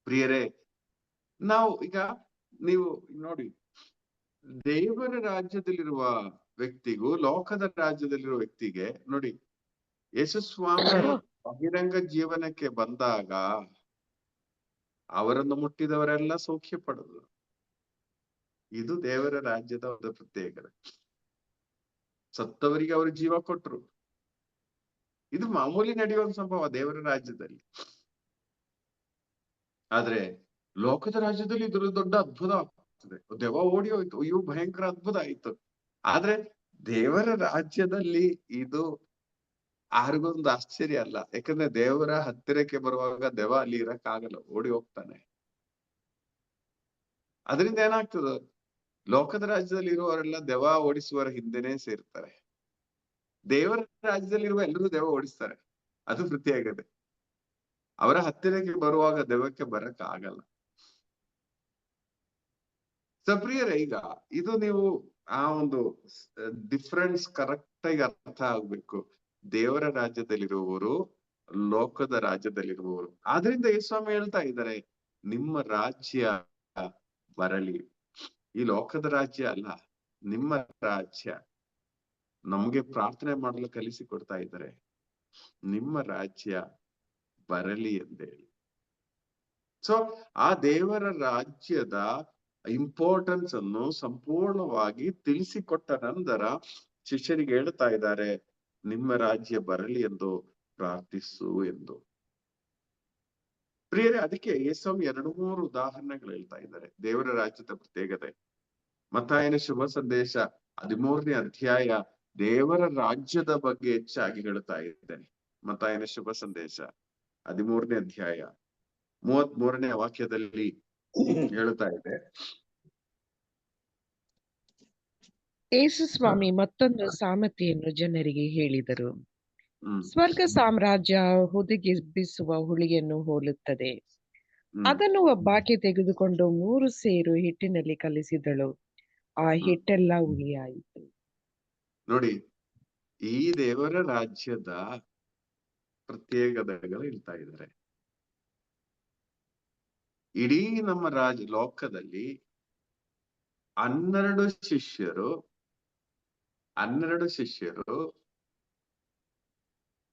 ಪ್ರಿಯರೇ, ನಾವು ಈಗ ನೀವು ನೋಡಿ, ದೇವರ ರಾಜ್ಯದಲ್ಲಿರುವ ವ್ಯಕ್ತಿಗೂ ಲೋಕದ ರಾಜ್ಯದಲ್ಲಿರುವ ವ್ಯಕ್ತಿಗೆ ನೋಡಿ, ಯೇಸುಸ್ವಾಮಿ ಬಹಿರಂಗ ಜೀವನಕ್ಕೆ ಬಂದಾಗ ಅವರನ್ನು ಮುಟ್ಟಿದವರೆಲ್ಲ ಸೌಖ್ಯ ಪಡೆದರು. ಇದು ದೇವರ ರಾಜ್ಯದ ಒಂದು ಪ್ರತ್ಯೇಕತೆ. ಸತ್ತವರಿಗೆ ಅವರು ಜೀವ ಕೊಟ್ರು. ಇದು ಮಾಮೂಲಿ ನಡೆಯುವ ಸಂಭವ ದೇವರ ರಾಜ್ಯದಲ್ಲಿ. ಆದ್ರೆ ಲೋಕದ ರಾಜ್ಯದಲ್ಲಿ ಇದ್ರ ದೊಡ್ಡ ಅದ್ಭುತ ಆಗ್ತದೆ. ದೆವ್ವ ಓಡಿ ಹೋಯ್ತು, ಅಯ್ಯೋ ಭಯಂಕರ ಅದ್ಭುತ ಆಯ್ತು. ಆದ್ರೆ ದೇವರ ರಾಜ್ಯದಲ್ಲಿ ಇದು ಯಾರಿಗೊಂದು ಆಶ್ಚರ್ಯ ಅಲ್ಲ. ಯಾಕಂದ್ರೆ ದೇವರ ಹತ್ತಿರಕ್ಕೆ ಬರುವಾಗ ದೆವ್ವ ಅಲ್ಲಿ ಇರಕ್ಕಾಗಲ್ಲ, ಓಡಿ ಹೋಗ್ತಾನೆ. ಅದರಿಂದ ಏನಾಗ್ತದ, ಲೋಕದ ರಾಜ್ಯದಲ್ಲಿ ಇರುವವರೆಲ್ಲ ದೆವ್ವ ಓಡಿಸುವವರ ಹಿಂದೆನೆ ಸೇರ್ತಾರೆ. ದೇವರ ರಾಜ್ಯದಲ್ಲಿರುವ ಎಲ್ಲರೂ ದೆವ್ವ ಓಡಿಸ್ತಾರೆ. ಅದು ಪ್ರತ್ಯೇಕತೆ. ಅವರ ಹತ್ತಿರಕ್ಕೆ ಬರುವಾಗ ದೆವ್ವಕ್ಕೆ ಬರಕ್ ಆಗಲ್ಲ. ಸಪ್ರಿಯರೇ, ಈಗ ಇದು ನೀವು ಆ ಒಂದು ಡಿಫ್ರೆನ್ಸ್ ಕರೆಕ್ಟ್ ಆಗಿ ಅರ್ಥ ಆಗ್ಬೇಕು. ದೇವರ ರಾಜ್ಯದಲ್ಲಿರುವವರು, ಲೋಕದ ರಾಜ್ಯದಲ್ಲಿರುವವರು. ಆದ್ರಿಂದ ಯೇಸುಸ್ವಾಮಿ ಹೇಳ್ತಾ ಇದ್ದಾರೆ, ನಿಮ್ಮ ರಾಜ್ಯ ಬರಲಿ. ಈ ಲೋಕದ ರಾಜ್ಯ ಅಲ್ಲ, ನಿಮ್ಮ ರಾಜ್ಯ. ನಮ್ಗೆ ಪ್ರಾರ್ಥನೆ ಮಾಡಲು ಕಲಿಸಿಕೊಡ್ತಾ ಇದ್ದಾರೆ, ನಿಮ್ಮ ರಾಜ್ಯ ಬರಲಿ ಎಂದೇಳಿ. ಸೊ ಆ ದೇವರ ರಾಜ್ಯದ ಇಂಪಾರ್ಟೆನ್ಸ್ ಅನ್ನು ಸಂಪೂರ್ಣವಾಗಿ ತಿಳಿಸಿಕೊಟ್ಟ ನಂತರ ಶಿಷ್ಯರಿಗೆ ಹೇಳ್ತಾ ಇದ್ದಾರೆ, ನಿಮ್ಮ ರಾಜ್ಯ ಬರಲಿ ಎಂದು ಪ್ರಾರ್ಥಿಸು ಎಂದು. ಪ್ರಿಯರೇ, ಅದಕ್ಕೆ ಯೇಸುಸ್ವಾಮಿ 2-3 ಉದಾಹರಣೆಗಳು ಹೇಳ್ತಾ ಇದ್ದಾರೆ ದೇವರ ರಾಜ್ಯದ ಪ್ರತ್ಯೇಕತೆ. ಮತ್ತಾಯನ ಶುಭ ಸಂದೇಶ 13ನೇ ಅಧ್ಯಾಯ ದೇವರ ರಾಜ್ಯದ ಬಗ್ಗೆ ಹೆಚ್ಚಾಗಿ ಹೇಳ್ತಾ ಇದ್ದೇನೆ. ಮತ್ತಾಯನ ಶುಭ ಸಂದೇಶ 13ನೇ ಅಧ್ಯಾಯ 33ನೇ ವಾಕ್ಯದಲ್ಲಿ ಹೇಳ್ತಾ ಇದೆ, ಯೇಸು ಸ್ವಾಮಿ ಮತ್ತೊಂದು ಸಾಮತೆಯನ್ನು ಜನರಿಗೆ ಹೇಳಿದರು. ಹ್ಮ್ ಸ್ವರ್ಗ ಸಾಮ್ರಾಜ್ಯ ಹುದುಗಿಬ್ಬಿಸುವ ಹುಳಿಯನ್ನು ಹೋಲುತ್ತದೆ. ಹ್ಮ್ ಅದನ್ನು ಒಬ್ಬಾಕೆ ತೆಗೆದುಕೊಂಡು 3 ಸೇರು ಹಿಟ್ಟಿನಲ್ಲಿ ಕಲಿಸಿದಳು. ಆ ಹಿಟ್ಟೆಲ್ಲ ಹುಳಿಯಾಯಿತು. ನೋಡಿ, ಈ ದೇವರ ರಾಜ್ಯದ ಪ್ರತ್ಯೇಕತೆಗಳು ಹೇಳ್ತಾ ಇದ್ದಾರೆ. ಇಡೀ ನಮ್ಮ ಲೋಕದಲ್ಲಿ 12 ಶಿಷ್ಯರು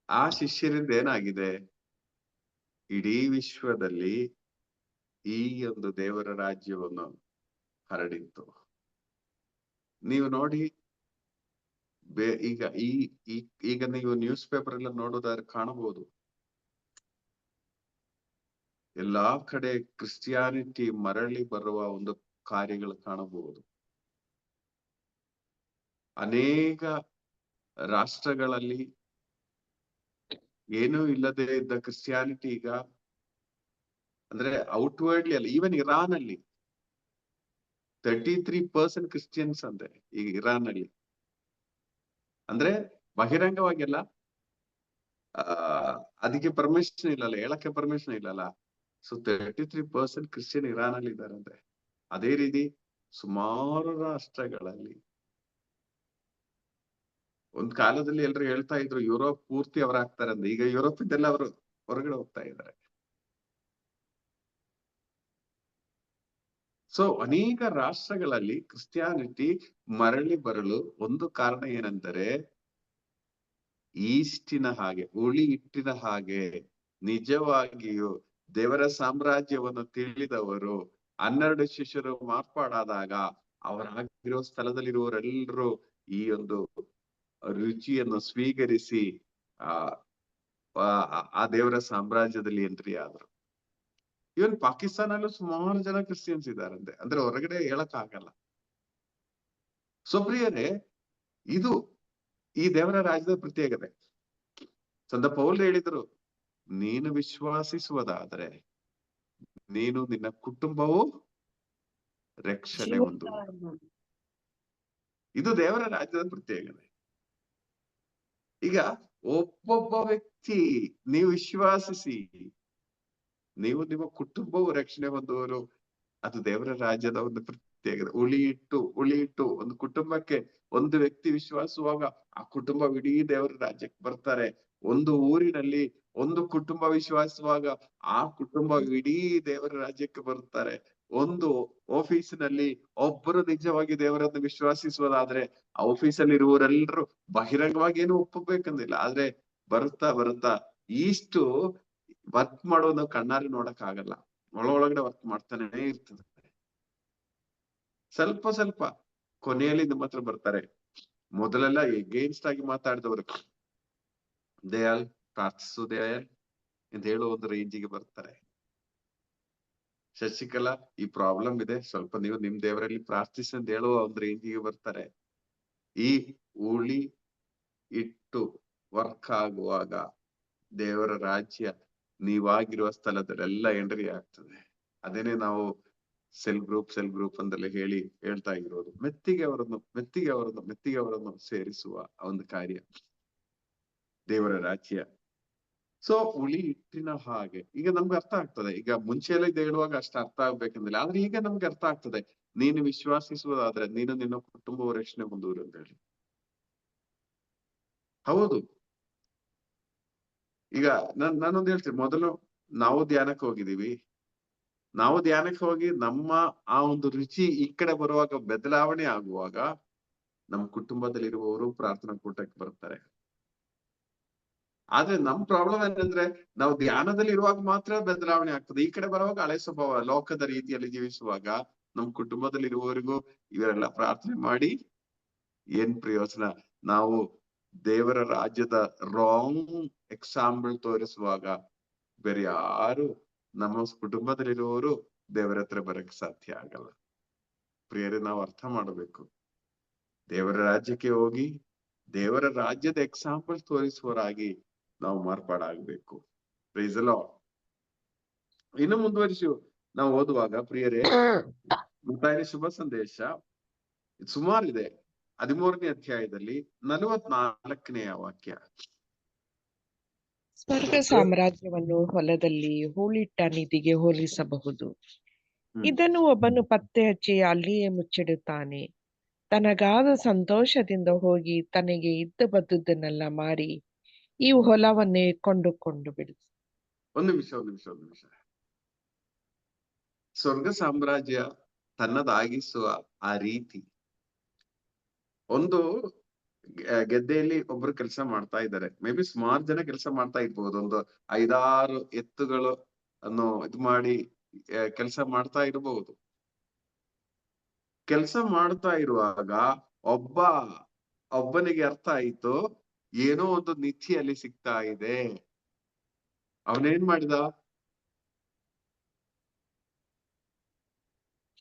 ಆ ಶಿಷ್ಯರಿಂದ ಏನಾಗಿದೆ, ಇಡೀ ವಿಶ್ವದಲ್ಲಿ ಈ ಒಂದು ದೇವರ ರಾಜ್ಯವನ್ನು ಹರಡಿತ್ತು. ನೀವು ನೋಡಿ, ಈಗ ನೀವು ನ್ಯೂಸ್ ಪೇಪರ್ ಎಲ್ಲ ನೋಡೋದಾದ್ರೆ ಕಾಣಬಹುದು, ಎಲ್ಲಾ ಕಡೆ ಕ್ರಿಸ್ಟಿಯಾನಿಟಿ ಮರಳಿ ಬರುವ ಒಂದು ಕಾರ್ಯಗಳು ಕಾಣಬಹುದು. ಅನೇಕ ರಾಷ್ಟ್ರಗಳಲ್ಲಿ ಏನೂ ಇಲ್ಲದೆ ಇದ್ದ ಕ್ರಿಸ್ಟಿಯಾನಿಟಿ ಈಗ, ಅಂದ್ರೆ ಔಟ್ವರ್ಡ್ಲಿ ಅಲ್ಲ, ಈವನ್ ಇರಾನ್ ಅಲ್ಲಿ 33% ಕ್ರಿಶ್ಚಿಯನ್ಸ್ ಅಂತೆ ಈಗ ಇರಾನ್ ಅಲ್ಲಿ. ಅಂದ್ರೆ ಬಹಿರಂಗವಾಗಿ ಅಲ್ಲ, ಅದಕ್ಕೆ ಪರ್ಮಿಷನ್ ಇಲ್ಲಲ್ಲ, ಹೇಳಕ್ಕೆ ಪರ್ಮಿಷನ್ ಇಲ್ಲಲ್ಲ. ಸೊ 33% ಕ್ರಿಶ್ಚಿಯನ್ ಇರಾನ್ ಅಲ್ಲಿ ಇದ್ದಾರಂತೆ. ಅದೇ ರೀತಿ ಸುಮಾರು ರಾಷ್ಟ್ರಗಳಲ್ಲಿ. ಒಂದ್ ಕಾಲದಲ್ಲಿ ಎಲ್ರು ಹೇಳ್ತಾ ಇದ್ರು ಯುರೋಪ್ ಪೂರ್ತಿ ಅವರಾಗ್ತಾರೆ ಅಂತ. ಈಗ ಯುರೋಪ್ ಇದೆಲ್ಲ ಅವರು ಹೊರಗಡೆ ಹೋಗ್ತಾ ಇದ್ದಾರೆ. ಸೊ ಅನೇಕ ರಾಷ್ಟ್ರಗಳಲ್ಲಿ ಕ್ರಿಸ್ಟಿಯಾನಿಟಿ ಮರಳಿ ಬರಲು ಒಂದು ಕಾರಣ ಏನೆಂದರೆ, ಈಸ್ಟಿನ ಹಾಗೆ, ಹುಳಿ ಹಿಟ್ಟಿನ ಹಾಗೆ ನಿಜವಾಗಿಯೂ ದೇವರ ಸಾಮ್ರಾಜ್ಯವನ್ನು ತಿಳಿದವರು 12 ಶಿಷ್ಯರು ಮಾರ್ಪಾಡಾದಾಗ ಅವರಾಗಿರೋ ಸ್ಥಳದಲ್ಲಿರುವವರೆಲ್ಲರೂ ಈ ಒಂದು ರುಚಿಯನ್ನು ಸ್ವೀಕರಿಸಿ ಆ ದೇವರ ಸಾಮ್ರಾಜ್ಯದಲ್ಲಿ ಎಂಟ್ರಿ ಆದ್ರು. ಇವನ್ ಪಾಕಿಸ್ತಾನಲ್ಲೂ ಸುಮಾರು ಜನ ಕ್ರಿಶ್ಚಿಯನ್ಸ್ ಇದ್ದಾರಂತೆ, ಅಂದ್ರೆ ಹೊರಗಡೆ ಹೇಳಕ್ ಆಗಲ್ಲ. ಸೊ ಪ್ರಿಯರೇ, ಇದು ಈ ದೇವರ ರಾಜ್ಯದ ಪ್ರತ್ಯೇಕತೆ. ಸಂತ ಪೌಲ್ ಹೇಳಿದ್ರು, ನೀನು ವಿಶ್ವಾಸಿಸುವುದಾದ್ರೆ ನೀನು ನಿನ್ನ ಕುಟುಂಬವು ರಕ್ಷಣೆ ಹೊಂದುವುದು. ಇದು ದೇವರ ರಾಜ್ಯದ ಪ್ರತ್ಯೇಕತೆ. ಈಗ ಒಬ್ಬೊಬ್ಬ ವ್ಯಕ್ತಿ ನೀವು ವಿಶ್ವಾಸಿಸಿ, ನೀವು ನಿಮ್ಮ ಕುಟುಂಬವು ರಕ್ಷಣೆ ಹೊಂದುವರು. ಅದು ದೇವರ ರಾಜ್ಯದ ಒಂದು ಪ್ರತ್ಯೇಕತೆ. ಹುಳಿ ಇಟ್ಟು ಒಂದು ಕುಟುಂಬಕ್ಕೆ ಒಂದು ವ್ಯಕ್ತಿ ವಿಶ್ವಾಸುವಾಗ ಆ ಕುಟುಂಬ ಇಡೀ ದೇವರ ರಾಜ್ಯಕ್ಕೆ ಬರ್ತಾರೆ. ಒಂದು ಊರಿನಲ್ಲಿ ಒಂದು ಕುಟುಂಬ ವಿಶ್ವಾಸುವಾಗ ಆ ಕುಟುಂಬ ಇಡೀ ದೇವರ ರಾಜ್ಯಕ್ಕೆ ಬರ್ತಾರೆ. ಒಂದು ಆಫೀಸಿನಲ್ಲಿ ಒಬ್ಬರು ನಿಜವಾಗಿ ದೇವರನ್ನು ವಿಶ್ವಾಸಿಸುವುದಾದ್ರೆ ಆ ಆಫೀಸಲ್ಲಿ ಇರುವವರೆಲ್ಲರೂ ಬಹಿರಂಗವಾಗಿ ಏನು ಒಪ್ಪಬೇಕಂದಿಲ್ಲ. ಆದ್ರೆ ಬರುತ್ತಾ ಇಷ್ಟು ವರ್ಕ್ ಮಾಡೋದು ಕಣ್ಣಾರಿ ನೋಡಕ್ ಆಗಲ್ಲ, ಒಳಗಡೆ ವರ್ಕ್ ಮಾಡ್ತಾನೆ ಇರ್ತದೆ. ಸ್ವಲ್ಪ ಕೊನೆಯಲ್ಲಿ ನಮ್ಮ ಹತ್ರ ಬರ್ತಾರೆ. ಮೊದಲೆಲ್ಲ ಎಗೇನ್ಸ್ಟ್ ಆಗಿ ಮಾತಾಡಿದವರು ದಯಾಳ್ ಪ್ರಾರ್ಥಿಸು ದಯಾಳ್ ಅಂತ ಹೇಳೋ ಒಂದು ರೇಂಜಿಗೆ ಬರ್ತಾರೆ. ಶಶಿಕಲಾ ಈ ಪ್ರಾಬ್ಲಮ್ ಇದೆ, ಸ್ವಲ್ಪ ನೀವು ನಿಮ್ ದೇವರಲ್ಲಿ ಪ್ರಾರ್ಥಿಸಿ ಅಂತ ಹೇಳುವ ಒಂದು ರೇಂಜಿಗೆ ಬರ್ತಾರೆ. ಈ ಹುಳಿ ಇಟ್ಟು ವರ್ಕ್ ಆಗುವಾಗ ದೇವರ ರಾಜ್ಯ ನೀವಾಗಿರುವ ಸ್ಥಳದಲ್ಲೆಲ್ಲ ಎಂಟ್ರಿ ಆಗ್ತದೆ. ಅದೇನೆ ನಾವು ಸೆಲ್ ಗ್ರೂಪ್ ಅಂದೆಲ್ಲ ಹೇಳ್ತಾ ಇರೋದು. ಮೆತ್ತಿಗೆ ಅವರನ್ನು ಸೇರಿಸುವ ಒಂದು ಕಾರ್ಯ ದೇವರ ರಾಜ್ಯ. ಸೊ ಹುಳಿ ಹಿಟ್ಟಿನ ಹಾಗೆ ಈಗ ನಮ್ಗೆ ಅರ್ಥ ಆಗ್ತದೆ. ಈಗ ಮುಂಚೆ ಎಲ್ಲ ಇದು ಹೇಳುವಾಗ ಅಷ್ಟು ಅರ್ಥ ಆಗ್ಬೇಕಂದಿಲ್ಲ, ಆದ್ರೆ ಈಗ ನಮ್ಗೆ ಅರ್ಥ ಆಗ್ತದೆ. ನೀನು ವಿಶ್ವಾಸಿಸುವುದಾದ್ರೆ ನೀನು ನಿನ್ನ ಕುಟುಂಬವ ರಕ್ಷಣೆ ಹೊಂದುವರು ಅಂತ ಹೇಳಿ. ಹೌದು, ಈಗ ನಾನೊಂದು ಹೇಳ್ತೀನಿ. ಮೊದಲು ನಾವು ಧ್ಯಾನಕ್ಕೆ ಹೋಗಿದೀವಿ. ನಾವು ಧ್ಯಾನಕ್ಕೆ ಹೋಗಿ ನಮ್ಮ ಆ ಒಂದು ರುಚಿ ಈ ಕಡೆ ಬರುವಾಗ, ಬದಲಾವಣೆ ಆಗುವಾಗ ನಮ್ಮ ಕುಟುಂಬದಲ್ಲಿರುವವರು ಪ್ರಾರ್ಥನಾ ಕೂಟಕ್ಕೆ ಬರ್ತಾರೆ. ಆದ್ರೆ ನಮ್ ಪ್ರಾಬ್ಲಮ್ ಏನಂದ್ರೆ ನಾವು ಧ್ಯಾನದಲ್ಲಿ ಇರುವಾಗ ಮಾತ್ರ ಬದಲಾವಣೆ ಆಗ್ತದೆ. ಈ ಕಡೆ ಬರುವಾಗ ಹಳೆ ಸ್ವಭಾವ, ಲೋಕದ ರೀತಿಯಲ್ಲಿ ಜೀವಿಸುವಾಗ ನಮ್ ಕುಟುಂಬದಲ್ಲಿರುವವರಿಗೂ ಇವರೆಲ್ಲ ಪ್ರಾರ್ಥನೆ ಮಾಡಿ ಏನ್ ಪ್ರಯೋಜನ? ನಾವು ದೇವರ ರಾಜ್ಯದ ರಾಂಗ್ ಎಕ್ಸಾಂಪಲ್ ತೋರಿಸುವಾಗ ಬೇರೆ ಯಾರು ನಮ್ಮ ಕುಟುಂಬದಲ್ಲಿರುವವರು ದೇವರ ಹತ್ರ ಬರಕ್ ಸಾಧ್ಯ ಆಗಲ್ಲ. ಪ್ರಿಯರೇ, ನಾವು ಅರ್ಥ ಮಾಡಬೇಕು. ದೇವರ ರಾಜ್ಯಕ್ಕೆ ಹೋಗಿ ದೇವರ ರಾಜ್ಯದ ಎಕ್ಸಾಂಪಲ್ ತೋರಿಸುವವರಾಗಿ ನಾವು ಮಾರ್ಪಾಡಾಗಬೇಕು. Price the lord. ಇನ್ನು ಮುಂದುವರಿಸಿ ನಾವು ಓದುವಾಗ ಪ್ರಿಯರೇ, ಮತ್ತಾಯನ ಶುಭ ಸಂದೇಶ ಸುಮಾರಿದೆ. 13ನೇ ಅಧ್ಯಾಯದಲ್ಲಿ 44ನೆಯ ವಾಕ್ಯ. ಸ್ವರ್ಗ ಸಾಮ್ರಾಜ್ಯವನ್ನು ಹೊಲದಲ್ಲಿ ಹೂಳಿಟ್ಟ ನಿಧಿಗೆ ಹೋಲಿಸಬಹುದು. ಇದನ್ನು ಒಬ್ಬನು ಪತ್ತೆ ಹಚ್ಚಿ ಅಲ್ಲಿಯೇ ಮುಚ್ಚಿಡುತ್ತಾನೆ. ತನಗಾದ ಸಂತೋಷದಿಂದ ಹೋಗಿ ತನಗೆ ಇದ್ದ ಬದ್ದುದನ್ನೆಲ್ಲ ಮಾರಿ ಈ ಹೊಲವನ್ನೇ ಕೊಂಡುಕೊಂಡು ಬಿಡು. ಒಂದು ನಿಮಿಷ. ಸ್ವರ್ಗ ಸಾಮ್ರಾಜ್ಯ ತನ್ನದಾಗಿಸುವ ಆ ರೀತಿ, ಒಂದು ಗೆದ್ದೆಯಲ್ಲಿ ಒಬ್ರು ಕೆಲಸ ಮಾಡ್ತಾ ಇದ್ದಾರೆ. ಮೇ ಬಿ ಸುಮಾರು ಜನ ಕೆಲಸ ಮಾಡ್ತಾ ಇರ್ಬೋದು. ಒಂದು 5-6 ಎತ್ತುಗಳು ಅನ್ನು ಇದು ಮಾಡಿ ಕೆಲಸ ಮಾಡ್ತಾ ಇರಬಹುದು. ಕೆಲಸ ಮಾಡ್ತಾ ಇರುವಾಗ ಒಬ್ಬನಿಗೆ ಅರ್ಥ ಆಯ್ತು, ಏನೋ ಒಂದು ನಿಧಿ ಅಲ್ಲಿ ಸಿಗ್ತಾ ಇದೆ. ಅವನೇನ್ ಮಾಡಿದ?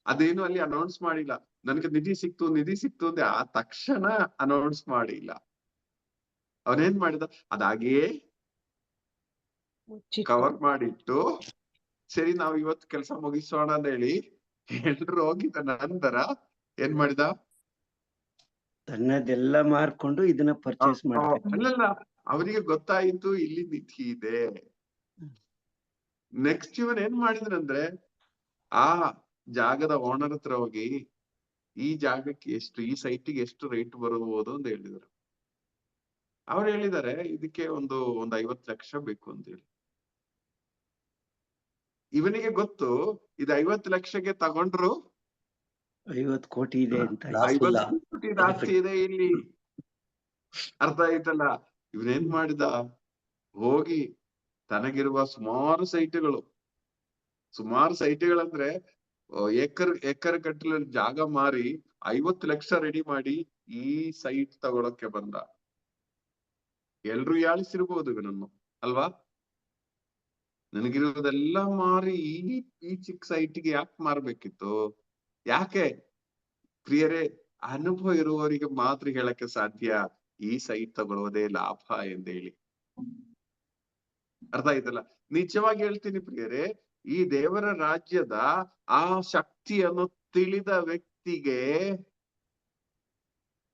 ಅದೇನು ಅಲ್ಲಿ ಅನೌನ್ಸ್ ಮಾಡಿಲ್ಲ. ನನಗೆ ನಿಧಿ ಸಿಕ್ತು ಅಂತ ಆ ತಕ್ಷಣ ಅನೌನ್ಸ್ ಮಾಡಿಲ್ಲ. ಅವನೇನ್ ಮಾಡಿದ? ಅದಾಗಿಯೇ ಕವರ್ ಮಾಡಿಟ್ಟು, ಸರಿ ನಾವು ಇವತ್ತು ಕೆಲಸ ಮುಗಿಸೋಣ ಅಂತ ಹೇಳಿ ಎಲ್ರು ಹೋಗಿದ ನಂತರ ಏನ್ ಮಾಡಿದ? ತನ್ನದೆಲ್ಲ ಮಾರ್ಕೊಂಡು ಇದನ್ನ ಪರ್ಚೇಸ್ ಮಾಡ್ತಾರೆ. ಅಲ್ಲಲ್ಲ, ಅವರಿಗೆ ಗೊತ್ತಾಯಿತು ಇಲ್ಲಿ ನಿಧಿ ಇದೆ. ನೆಕ್ಸ್ಟ್ ಇವನ್ ಏನ್ ಮಾಡಿದ್ರಂದ್ರೆ, ಆ ಜಾಗದ ಓನರ್ ಹತ್ರ ಹೋಗಿ ಈ ಜಾಗಕ್ಕೆ ಎಷ್ಟು, ಈ ಸೈಟಿಗೆ ಎಷ್ಟು ರೇಟ್ ಬರಬಹುದು ಅಂತ ಹೇಳಿದ್ರು. ಅವ್ರು ಹೇಳಿದ್ದಾರೆ ಇದಕ್ಕೆ ಒಂದು 50 ಲಕ್ಷ ಬೇಕು ಅಂತ ಹೇಳಿ. ಇವನಿಗೆ ಗೊತ್ತು ಇದು 50 ಲಕ್ಷಕ್ಕೆ ತಗೊಂಡ್ರು 50 ಕೋಟಿ ಇದೆ ಅಂತ. 50 ಕೋಟಿ ಆಸ್ತಿ ಇದೆ ಇಲ್ಲಿ. ಅರ್ಥ ಆಯ್ತಲ್ಲ? ಇವನೇನ್ ಮಾಡಿದ? ಹೋಗಿ ತನಗಿರುವ ಸುಮಾರು ಸೈಟ್ಗಳಂದ್ರೆ ಎಕರ್ ಗಟ್ಟಲೆ ಜಾಗ ಮಾರಿ 50 ಲಕ್ಷ ರೆಡಿ ಮಾಡಿ ಈ ಸೈಟ್ ತಗೊಳಕ್ಕೆ ಬಂದ. ಎಲ್ರು ಯಾಳಿಸಿರ್ಬೋದು ಇವನನ್ನು, ಅಲ್ವಾ? ನನಗಿರುವುದೆಲ್ಲ ಮಾರಿ ಈ ಚಿಕ್ಕ ಸೈಟ್ಗೆ ಯಾಕೆ ಮಾರ್ಬೇಕಿತ್ತು? ಯಾಕೆ ಪ್ರಿಯರೇ? ಅನುಭವ ಇರುವವರಿಗೆ ಮಾತ್ರ ಹೇಳಕ್ಕೆ ಸಾಧ್ಯ ಈ ಸೈಟ್ ತಗೊಳ್ಳುವುದೇ ಲಾಭ ಎಂದೇಳಿ. ಅರ್ಥ ಆಯ್ತಲ್ಲ? ನಿಜವಾಗಿ ಹೇಳ್ತೀನಿ ಪ್ರಿಯರೇ, ಈ ದೇವರ ರಾಜ್ಯದ ಆ ಶಕ್ತಿಯನ್ನು ತಿಳಿದ ವ್ಯಕ್ತಿಗೆ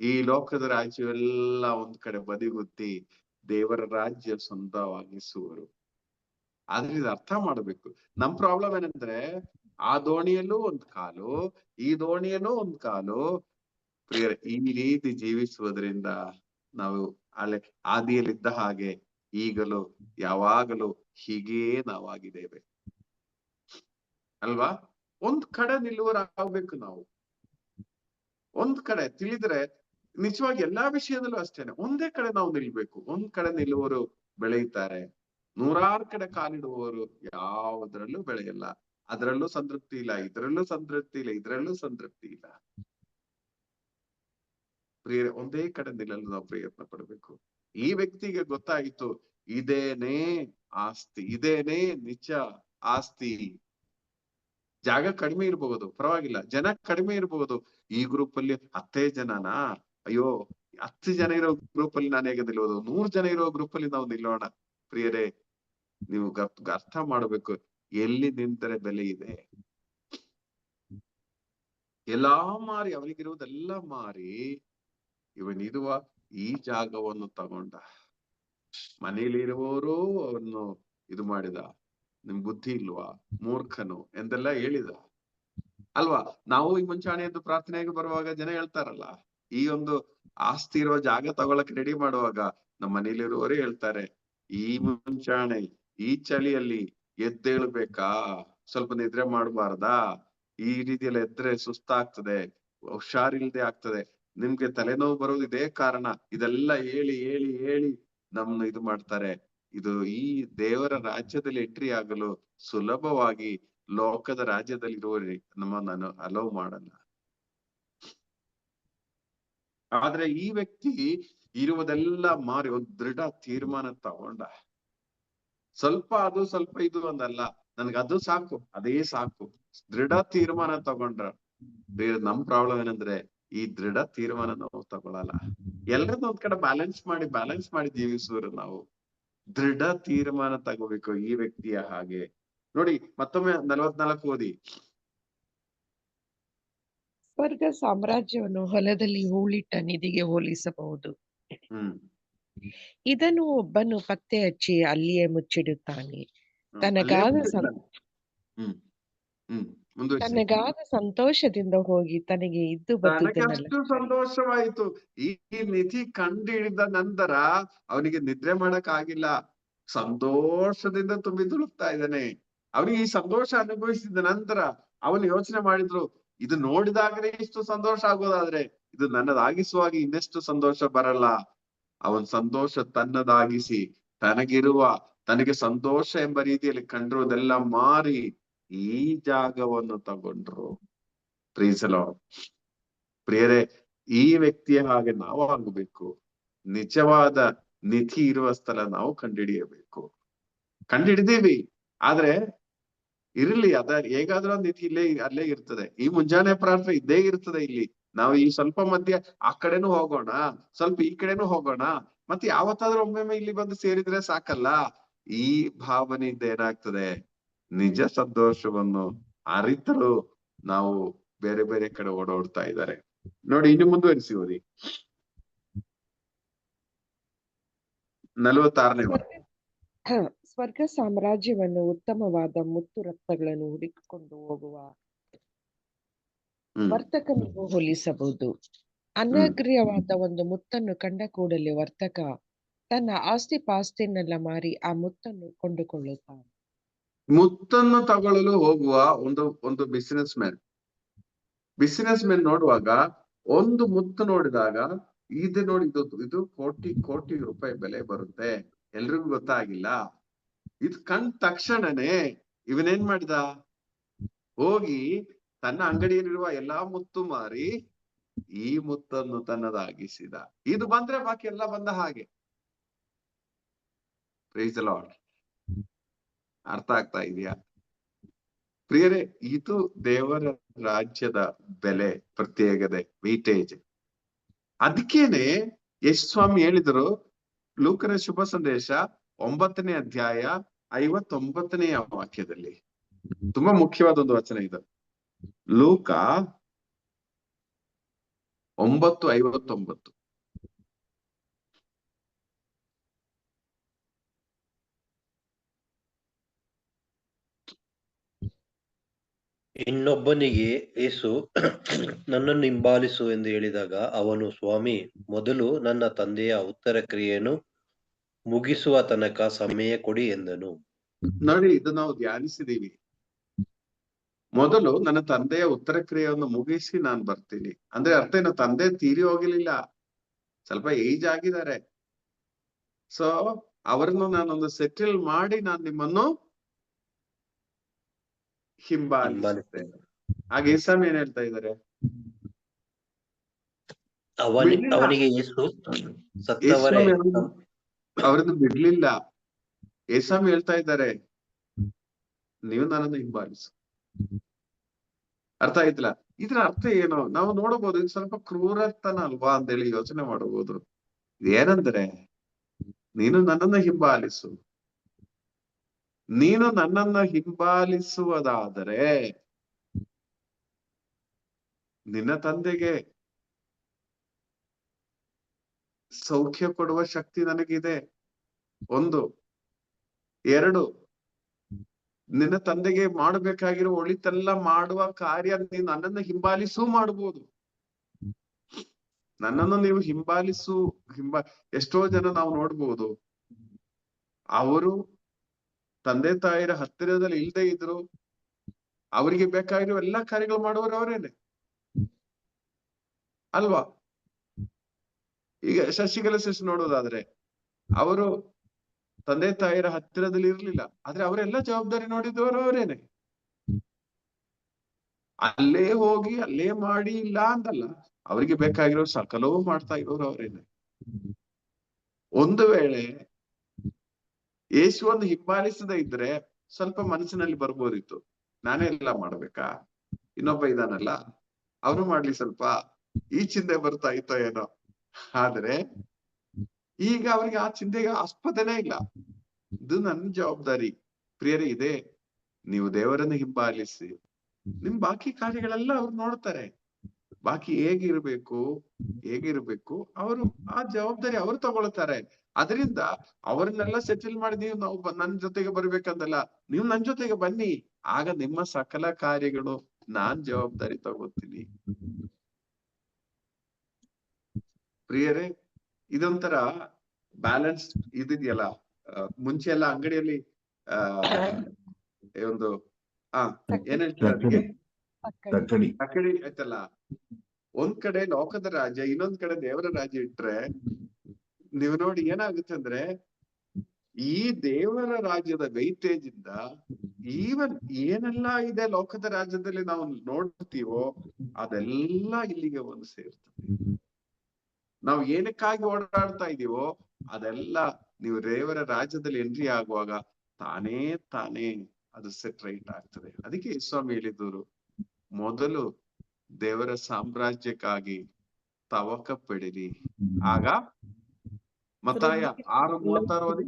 ಈ ಲೋಕದ ರಾಜ್ಯವೆಲ್ಲ ಒಂದ್ ಕಡೆ ಬದಿಗುತ್ತಿ ದೇವರ ರಾಜ್ಯ ಸ್ವಂತವಾಗಿಸುವರು. ಆದ್ರೆ ಇದು ಅರ್ಥ ಮಾಡ್ಬೇಕು. ನಮ್ ಪ್ರಾಬ್ಲಮ್ ಏನಂದ್ರೆ, ಆ ದೋಣಿಯಲ್ಲೂ ಒಂದ್ ಕಾಲು, ಈ ದೋಣಿಯಲ್ಲೂ ಒಂದ್ ಕಾಲು. ಪ್ರಿಯರೇ, ಈ ರೀತಿ ಜೀವಿಸುವುದರಿಂದ ನಾವು ಆದಿಯಲ್ಲಿದ್ದ ಹಾಗೆ ಈಗಲೂ ಯಾವಾಗಲೂ ಹೀಗೇ ನಾವಾಗಿದ್ದೇವೆ, ಅಲ್ವಾ? ಒಂದ್ ಕಡೆ ನಿಲ್ಲುವರಾಗ್ಬೇಕು ನಾವು. ಒಂದ್ ಕಡೆ ತಿಳಿದ್ರೆ ನಿಜವಾಗಿ ಎಲ್ಲಾ ವಿಷಯದಲ್ಲೂ ಅಷ್ಟೇನೆ, ಒಂದೇ ಕಡೆ ನಾವು ನಿಲ್ಬೇಕು. ಒಂದ್ ಕಡೆ ನಿಲ್ಲುವವರು ಬೆಳೆಯುತ್ತಾರೆ, 100 ಕಡೆ ಕಾಲಿಡುವವರು ಯಾವುದ್ರಲ್ಲೂ ಬೆಳೆಯಲ್ಲ. ಅದರಲ್ಲೂ ಸಂತೃಪ್ತಿ ಇಲ್ಲ, ಇದರಲ್ಲೂ ಸಂತೃಪ್ತಿ ಇಲ್ಲ, ಇದರಲ್ಲೂ ಸಂತೃಪ್ತಿ ಇಲ್ಲ. ಪ್ರಿಯ, ಒಂದೇ ಕಡೆ ನಿಲ್ಲಲು ನಾವು ಪ್ರಯತ್ನ ಪಡ್ಬೇಕು. ಈ ವ್ಯಕ್ತಿಗೆ ಗೊತ್ತಾಯಿತು, ಇದೇನೇ ಆಸ್ತಿ, ಇದೇನೇ ನಿಜ ಆಸ್ತಿ. ಜಾಗ ಕಡಿಮೆ ಇರಬಹುದು, ಪರವಾಗಿಲ್ಲ, ಜನ ಕಡಿಮೆ ಇರಬಹುದು. ಈ ಗ್ರೂಪ್ ಅಲ್ಲಿ 10 ಜನನಾ? ಅಯ್ಯೋ, 10 ಜನ ಇರೋ ಗ್ರೂಪ್ ಅಲ್ಲಿ ನಾನು ಹೇಗೆ ನಿಲ್ಲೋದು? 100 ಜನ ಇರೋ ಗ್ರೂಪ್ ಅಲ್ಲಿ ನಾವು ನಿಲ್ಲೋಣ. ಪ್ರಿಯರೇ, ನೀವು ಅರ್ಥ ಮಾಡ್ಬೇಕು, ಎಲ್ಲಿ ನಿಂತರೆ ಬೆಲೆ ಇದೆ. ಎಲ್ಲಾ ಮಾರಿ, ಅವನಿಗಿರುವುದೆಲ್ಲ ಮಾರಿ ಇವನಿರುವ ಈ ಜಾಗವನ್ನು ತಗೊಂಡ. ಮನೇಲಿ ಇರುವವರು ಅವನು ಇದು ಮಾಡಿದ. ನಿಮ್ ಬುದ್ಧಿ ಇಲ್ವಾ, ಮೂರ್ಖನು ಎಂದೆಲ್ಲ ಹೇಳಿದ, ಅಲ್ವಾ? ನಾವು ಈ ಮುಂಚಾಣೆಯದ್ದು ಪ್ರಾರ್ಥನೆಗೆ ಬರುವಾಗ ಜನ ಹೇಳ್ತಾರಲ್ಲ, ಈ ಒಂದು ಆಸ್ತಿ ಇರುವ ಜಾಗ ತಗೊಳಕ್ ರೆಡಿ ಮಾಡುವಾಗ ನಮ್ಮ ಮನೇಲಿರುವವರೇ ಹೇಳ್ತಾರೆ, ಈ ಮುಂಚಾಣೆ ಈ ಚಳಿಯಲ್ಲಿ ಎದ್ದೇಳ್ಬೇಕಾ? ಸ್ವಲ್ಪ ನಿದ್ರೆ ಮಾಡಬಾರ್ದಾ? ಈ ರೀತಿಯಲ್ಲಿ ಎದ್ರೆ ಸುಸ್ತಾಗ್ತದೆ, ಹುಷಾರಿಲ್ದೆ ಆಗ್ತದೆ, ನಿಮ್ಗೆ ತಲೆನೋವು ಬರೋದು ಇದೇ ಕಾರಣ. ಇದೆಲ್ಲ ಹೇಳಿ ಹೇಳಿ ಹೇಳಿ ನಮ್ನ ಇದು ಮಾಡ್ತಾರೆ. ಇದು ಈ ದೇವರ ರಾಜ್ಯದಲ್ಲಿ ಎಂಟ್ರಿ ಆಗಲು ಸುಲಭವಾಗಿ ಲೋಕದ ರಾಜ್ಯದಲ್ಲಿ ಇರುವವರಿಗೆ ನಮ್ಮನ್ನು ಅಲೋ ಮಾಡಲ್ಲ. ಆದ್ರೆ ಈ ವ್ಯಕ್ತಿ ಇರುವುದೆಲ್ಲ ಮಾರಿ ಒಂದು ದೃಢ ತೀರ್ಮಾನ ತಗೊಂಡ. ಸ್ವಲ್ಪ ಅದು ಸ್ವಲ್ಪ ಇದು ಒಂದಲ್ಲ, ನನ್ಗೆ ಅದು ಸಾಕು, ಅದೇ ಸಾಕು, ದೃಢ ತೀರ್ಮಾನ ತಗೊಂಡ್ರ. ನಮ್ ಪ್ರಾಬ್ಲಮ್ ಏನಂದ್ರೆ, ಈ ದೃಢ ತೀರ್ಮಾನ ನಾವು ತಗೊಳಲ್ಲ. ಎಲ್ರದ್ದು ಒಂದ್ ಕಡೆ ಬ್ಯಾಲೆನ್ಸ್ ಮಾಡಿ ಜೀವಿಸುವರು ನಾವು. ದೃಢ ತೀರ್ಮಾನ ತಗೋಬೇಕು ಈ ವ್ಯಕ್ತಿಯ ಹಾಗೆ. ನೋಡಿ, ಮತ್ತೊಮ್ಮೆ 44 ಓದಿ. ಸ್ವರ್ಗ ಸಾಮ್ರಾಜ್ಯವನ್ನು ಹೊಲದಲ್ಲಿ ಹೂಳಿಟ್ಟ ನಿಧಿಗೆ ಹೋಲಿಸಬಹುದು. ಹ್ಮ್ ಇದನ್ನು ಒಬ್ಬನು ಪತ್ತೆ ಹಚ್ಚಿ ಅಲ್ಲಿಯೇ ಮುಚ್ಚಿಡುತ್ತಾನೆ. ಅಲ್ಲೇ ತನಗಾದ ಮುಚ್ಚಿಡ್ಲ. ಹ್ಮ್ ಮುಂದುವರಿಸಿ. ತನಗಾದ ಸಂತೋಷದಿಂದ ಹೋಗಿ ತನಗೆ ಇದ್ದು ನನಗೆ ಬದ್ದುದನ್ನೆಲ್ಲ ಅಷ್ಟು ಸಂತೋಷವಾಯಿತು. ಈ ನಿಧಿ ಕಂಡು ಹಿಡಿದ ನಂತರ ಅವನಿಗೆ ನಿದ್ರೆ ಮಾಡಕ್ ಆಗಿಲ್ಲ. ಸಂತೋಷದಿಂದ ತುಂಬಿ ತುಳುಕ್ತಾ ಇದ್ದಾನೆ. ಅವನಿಗೆ ಈ ಸಂತೋಷ ಅನುಭವಿಸಿದ ನಂತರ ಅವನು ಯೋಚನೆ ಮಾಡಿದ್ರು, ಇದು ನೋಡಿದಾಗಲೇ ಇಷ್ಟು ಸಂತೋಷ ಆಗೋದಾದ್ರೆ ಇದು ನನ್ನದಾಗಿಸುವಾಗ ಇನ್ನೆಷ್ಟು ಸಂತೋಷ ಬರಲ್ಲ. ಅವನ್ ಸಂತೋಷ ತನ್ನದಾಗಿಸಿ ತನಗೆ ಸಂತೋಷ ಎಂಬ ರೀತಿಯಲ್ಲಿ ಕಂಡಿರುವುದೆಲ್ಲ ಮಾರಿ ಈ ಜಾಗವನ್ನು ತಗೊಂಡ್ರು. ಪ್ರೀಸಲೋ ಪ್ರಿಯರೇ, ಈ ವ್ಯಕ್ತಿಯ ಹಾಗೆ ನಾವು ಆಗಬೇಕು. ನಿಜವಾದ ನಿಧಿ ಇರುವ ಸ್ಥಳ ನಾವು ಕಂಡುಹಿಡಿಯಬೇಕು. ಕಂಡುಹಿಡಿದೀವಿ, ಆದ್ರೆ ಇರ್ಲಿ, ಹೇಗಾದ್ರೂ ಒಂದು ನಿಧಿ ಅಲ್ಲೇ ಇರ್ತದೆ. ಈ ಮುಂಜಾನೆ ಪ್ರಾರ್ಥನೆ ಇದ್ದೇ ಇರ್ತದೆ ಇಲ್ಲಿ. ನಾವು ಈ ಸ್ವಲ್ಪ ಮಧ್ಯೆ ಆ ಕಡೆನೂ ಹೋಗೋಣ, ಸ್ವಲ್ಪ ಈ ಕಡೆನೂ ಹೋಗೋಣ, ಮತ್ತೆ ಯಾವತ್ತಾದ್ರೂ ಒಮ್ಮೊಮ್ಮೆ ಇಲ್ಲಿ ಬಂದು ಸೇರಿದ್ರೆ ಸಾಕಲ್ಲ. ಈ ಭಾವನೆಯಿಂದ ಏನಾಗ್ತದೆ, ನಿಜ ಸಂತೋಷವನ್ನು ಅರಿತರು ನಾವು ಬೇರೆ ಬೇರೆ ಕಡೆ ಓಡಾಡ್ತಾ ಇದ್ದಾರೆ. ನೋಡಿ, ಇನ್ನು ಮುಂದುವರಿಸಿ ಓದಿ 46ನೇ ಸ್ವರ್ಗ ಸಾಮ್ರಾಜ್ಯವನ್ನು ಉತ್ತಮವಾದ ಮುತ್ತು ರತ್ನಗಳನ್ನು ಹುಡುಕಿಕೊಂಡು ಹೋಗುವ ವರ್ತಕನಿಗೂ ಹೋಲಿಸಬಹುದು. ಅನಗ್ರಿಯವಾದ ಒಂದು ಮುತ್ತನ್ನು ಕಂಡ ಕೂಡಲೇ ವರ್ತಕ ತನ್ನ ಆಸ್ತಿ ಪಾಸ್ತಿನೆಲ್ಲ ಮಾರಿ ಆ ಮುತ್ತನ್ನು ಕೊಂಡುಕೊಳ್ಳುತ್ತಾನೆ. ಮುತ್ತನ್ನು ತಗೊಳ್ಳಲು ಹೋಗುವ ಒಂದು ಬಿಸಿನೆಸ್ ಮ್ಯಾನ್ ನೋಡುವಾಗ ಒಂದು ಮುತ್ತು ನೋಡಿದಾಗ ಇದು ನೋಡಿ, ಇದು ಕೋಟಿ ರೂಪಾಯಿ ಬೆಲೆ ಬರುತ್ತೆ, ಎಲ್ರಿಗೂ ಗೊತ್ತಾಗಿಲ್ಲ. ಇದು ಕಂಡ ತಕ್ಷಣನೇ ಇವನೇನ್ ಮಾಡಿದ, ಹೋಗಿ ತನ್ನ ಅಂಗಡಿಯಲ್ಲಿರುವ ಎಲ್ಲಾ ಮುತ್ತು ಮಾರಿ ಈ ಮುತ್ತನ್ನು ತನ್ನದಾಗಿಸಿದ. ಇದು ಬಂದ್ರೆ ಬಾಕಿ ಎಲ್ಲ ಬಂದ ಹಾಗೆ. Praise the Lord. ಅರ್ಥ ಆಗ್ತಾ ಇದೆಯಾ ಪ್ರಿಯರೇ? ಇದು ದೇವರ ರಾಜ್ಯದ ಬೆಲೆ, ಪ್ರತ್ಯೇಕತೆ, ವೀಟೇಜ್. ಅದಕ್ಕೇನೆ ಯೇಸು ಸ್ವಾಮಿ ಹೇಳಿದರು ಲೂಕನ ಶುಭ ಸಂದೇಶ 9ನೇ ಅಧ್ಯಾಯ 59ನೇ ವಾಕ್ಯದಲ್ಲಿ. ತುಂಬಾ ಮುಖ್ಯವಾದ ಒಂದು ವಚನ ಇದು. ಲೂಕ 9:59. ಇನ್ನೊಬ್ಬನಿಗೆ ಯೇಸು ನನ್ನನ್ನು ಹಿಂಬಾಲಿಸು ಎಂದು ಹೇಳಿದಾಗ ಅವನು, ಸ್ವಾಮಿ, ಮೊದಲು ನನ್ನ ತಂದೆಯ ಉತ್ತರ ಕ್ರಿಯೆಯನ್ನು ಮುಗಿಸುವ ತನಕ ಸಮಯ ಕೊಡಿ ಎಂದನು. ನೋಡಿ, ಇದು ನಾವು ಧ್ಯಾನಿಸಿದೀವಿ. ಮೊದಲು ನನ್ನ ತಂದೆಯ ಉತ್ತರ ಕ್ರಿಯೆಯನ್ನು ಮುಗಿಸಿ ನಾನು ಬರ್ತೀನಿ ಅಂದ್ರೆ ಅರ್ಥ ಏನು? ತಂದೆ ತೀರಿ ಹೋಗಲಿಲ್ಲ, ಸ್ವಲ್ಪ ಏಜ್ ಆಗಿದ್ದಾರೆ. ಸೊ ಅವರನ್ನು ನಾನೊಂದು ಸೆಟಲ್ ಮಾಡಿ ನಾನು ನಿಮ್ಮನ್ನು ಹಿಂಬಾಲಿಸುತ್ತೇನೆ. ಹಾಗೆ ಯೇಸು ಏನ್ ಹೇಳ್ತಾ ಇದ್ದಾರೆ? ಅವನಿಗೆ ಯೇಸು ಸತ್ತವರೇ ಅವರನ್ನು ಬಿಡ್ಲಿಲ್ಲ. ಯೇಸು ಹೇಳ್ತಾ ಇದ್ದಾರೆ, ನೀವು ನನ್ನನ್ನು ಹಿಂಬಾಲಿಸು. ಅರ್ಥ ಆಯ್ತಲ್ಲ? ಇದ್ರ ಅರ್ಥ ಏನು ನಾವು ನೋಡಬಹುದು. ಇದು ಸ್ವಲ್ಪ ಕ್ರೂರತನ ಅಲ್ವಾ ಅಂತೇಳಿ ಯೋಚನೆ ಮಾಡಬಹುದು. ಏನಂದ್ರೆ, ನೀನು ನನ್ನನ್ನು ಹಿಂಬಾಲಿಸು. ನೀನು ನನ್ನನ್ನ ಹಿಂಬಾಲಿಸುವುದಾದರೆ ನಿನ್ನ ತಂದೆಗೆ ಸೌಖ್ಯ ಕೊಡುವ ಶಕ್ತಿ ನನಗಿದೆ. 1. 2, ನಿನ್ನ ತಂದೆಗೆ ಮಾಡಬೇಕಾಗಿರೋ ಒಳಿತೆಲ್ಲ ಮಾಡುವ ಕಾರ್ಯ ನೀನು ನನ್ನನ್ನು ಹಿಂಬಾಲಿಸೂ ಮಾಡಬಹುದು. ನನ್ನನ್ನು ನೀವು ಎಷ್ಟೋ ಜನ ನಾವು ನೋಡ್ಬೋದು, ಅವರು ತಂದೆ ತಾಯಿರ ಹತ್ತಿರದಲ್ಲಿ ಇಲ್ದೇ ಇದ್ರು ಅವರಿಗೆ ಬೇಕಾಗಿರೋ ಎಲ್ಲಾ ಕಾರ್ಯಗಳು ಮಾಡುವವರು ಅವರೇನೆ ಅಲ್ವಾ? ಈಗ ಶಶಿಕಲಾ ಸಿಸ್ಟರ್ ನೋಡೋದಾದ್ರೆ, ಅವರು ತಂದೆ ತಾಯಿರ ಹತ್ತಿರದಲ್ಲಿ ಇರ್ಲಿಲ್ಲ, ಆದ್ರೆ ಅವರೆಲ್ಲ ಜವಾಬ್ದಾರಿ ನೋಡಿದವರು ಅವರೇನೆ. ಅಲ್ಲೇ ಹೋಗಿ ಅಲ್ಲೇ ಮಾಡಿ ಇಲ್ಲ ಅಂತಲ್ಲ, ಅವರಿಗೆ ಬೇಕಾಗಿರೋ ಸಕಲವೂ ಮಾಡ್ತಾ ಇರೋರು ಅವರೇನೆ. ಒಂದು ವೇಳೆ ಯೇಸುವನ್ನು ಹಿಂಬಾಲಿಸದೇ ಇದ್ರೆ ಸ್ವಲ್ಪ ಮನಸ್ಸಿನಲ್ಲಿ ಬರ್ಬೋದಿತ್ತು, ನಾನೇ ಎಲ್ಲ ಮಾಡ್ಬೇಕಾ, ಇನ್ನೊಬ್ಬ ಇದಾನಲ್ಲ ಅವನು ಮಾಡ್ಲಿ, ಸ್ವಲ್ಪ ಈ ಚಿಂತೆ ಬರ್ತಾ ಇತ್ತೋ ಏನೋ. ಆದ್ರೆ ಈಗ ಅವ್ರಿಗೆ ಆ ಚಿಂತೆಗೆ ಆಸ್ಪದನೇ ಇಲ್ಲ. ಇದು ನನ್ನ ಜವಾಬ್ದಾರಿ. ಪ್ರಿಯರೇ, ಇದೆ, ನೀವು ದೇವರನ್ನು ಹಿಂಬಾಲಿಸಿ, ನಿಮ್ ಬಾಕಿ ಕಾರ್ಯಗಳೆಲ್ಲ ಅವ್ರು ನೋಡ್ತಾರೆ. ಬಾಕಿ ಹೇಗಿರ್ಬೇಕು ಅವರು ಆ ಜವಾಬ್ದಾರಿ ಅವರು ತಗೊಳ್ತಾರೆ. ಅದರಿಂದ ಅವ್ರನ್ನೆಲ್ಲ ಸೆಟಲ್ ಮಾಡಿ ನೀವು ನನ್ ಜೊತೆಗೆ ಬರ್ಬೇಕಂತಲ್ಲ, ನೀವು ನನ್ ಜೊತೆಗೆ ಬನ್ನಿ, ಆಗ ನಿಮ್ಮ ಸಕಲ ಕಾರ್ಯಗಳು ನಾನ್ ಜವಾಬ್ದಾರಿ ತಗೋತೀನಿ. ಪ್ರಿಯರೇ, ಇದೊಂಥರ ಬ್ಯಾಲೆನ್ಸ್ ಇದಿದೆಯಲ್ಲ. ಮುಂಚೆ ಎಲ್ಲ ಅಂಗಡಿಯಲ್ಲಿ ಒಂದು ಏನ್ ಹೇಳ್ತಾರೆ ಅದಕ್ಕೆ, ತಕ್ಕಡಿ ಆಯ್ತಲ್ಲ. ಒಂದ್ ಕಡೆ ಲೋಕದ ರಾಜ್ಯ, ಇನ್ನೊಂದ್ ಕಡೆ ದೇವರ ರಾಜ್ಯ ಇಟ್ರೆ ನೀವು ನೋಡಿ ಏನಾಗುತ್ತೆ ಅಂದ್ರೆ, ಈ ದೇವರ ರಾಜ್ಯದ ವೈಟೇಜ್ ಇಂದ ಈವನ್ ಏನೆಲ್ಲ ಇದೆ ಲೋಕದ ರಾಜ್ಯದಲ್ಲಿ ನಾವು ನೋಡ್ತೀವೋ ಅದೆಲ್ಲ ಇಲ್ಲಿಗೆ ಒಂದು ಸೇರ್ತದೆ. ನಾವು ಏನಕ್ಕಾಗಿ ಓಡಾಡ್ತಾ ಇದೀವೋ ಅದೆಲ್ಲ ನೀವು ದೇವರ ರಾಜ್ಯದಲ್ಲಿ ಎಂಟ್ರಿ ಆಗುವಾಗ ತಾನೇ ಅದು ಸೆಟ್ ರೈಟ್ ಆಗ್ತದೆ. ಅದಕ್ಕೆ ಸ್ವಾಮಿ ಹೇಳಿದ್ರು, ಮೊದಲು ದೇವರ ಸಾಮ್ರಾಜ್ಯಕ್ಕಾಗಿ ತವಕ ಪಡಿರಿ, ಆಗ ಮತ್ತಾಯ 6:36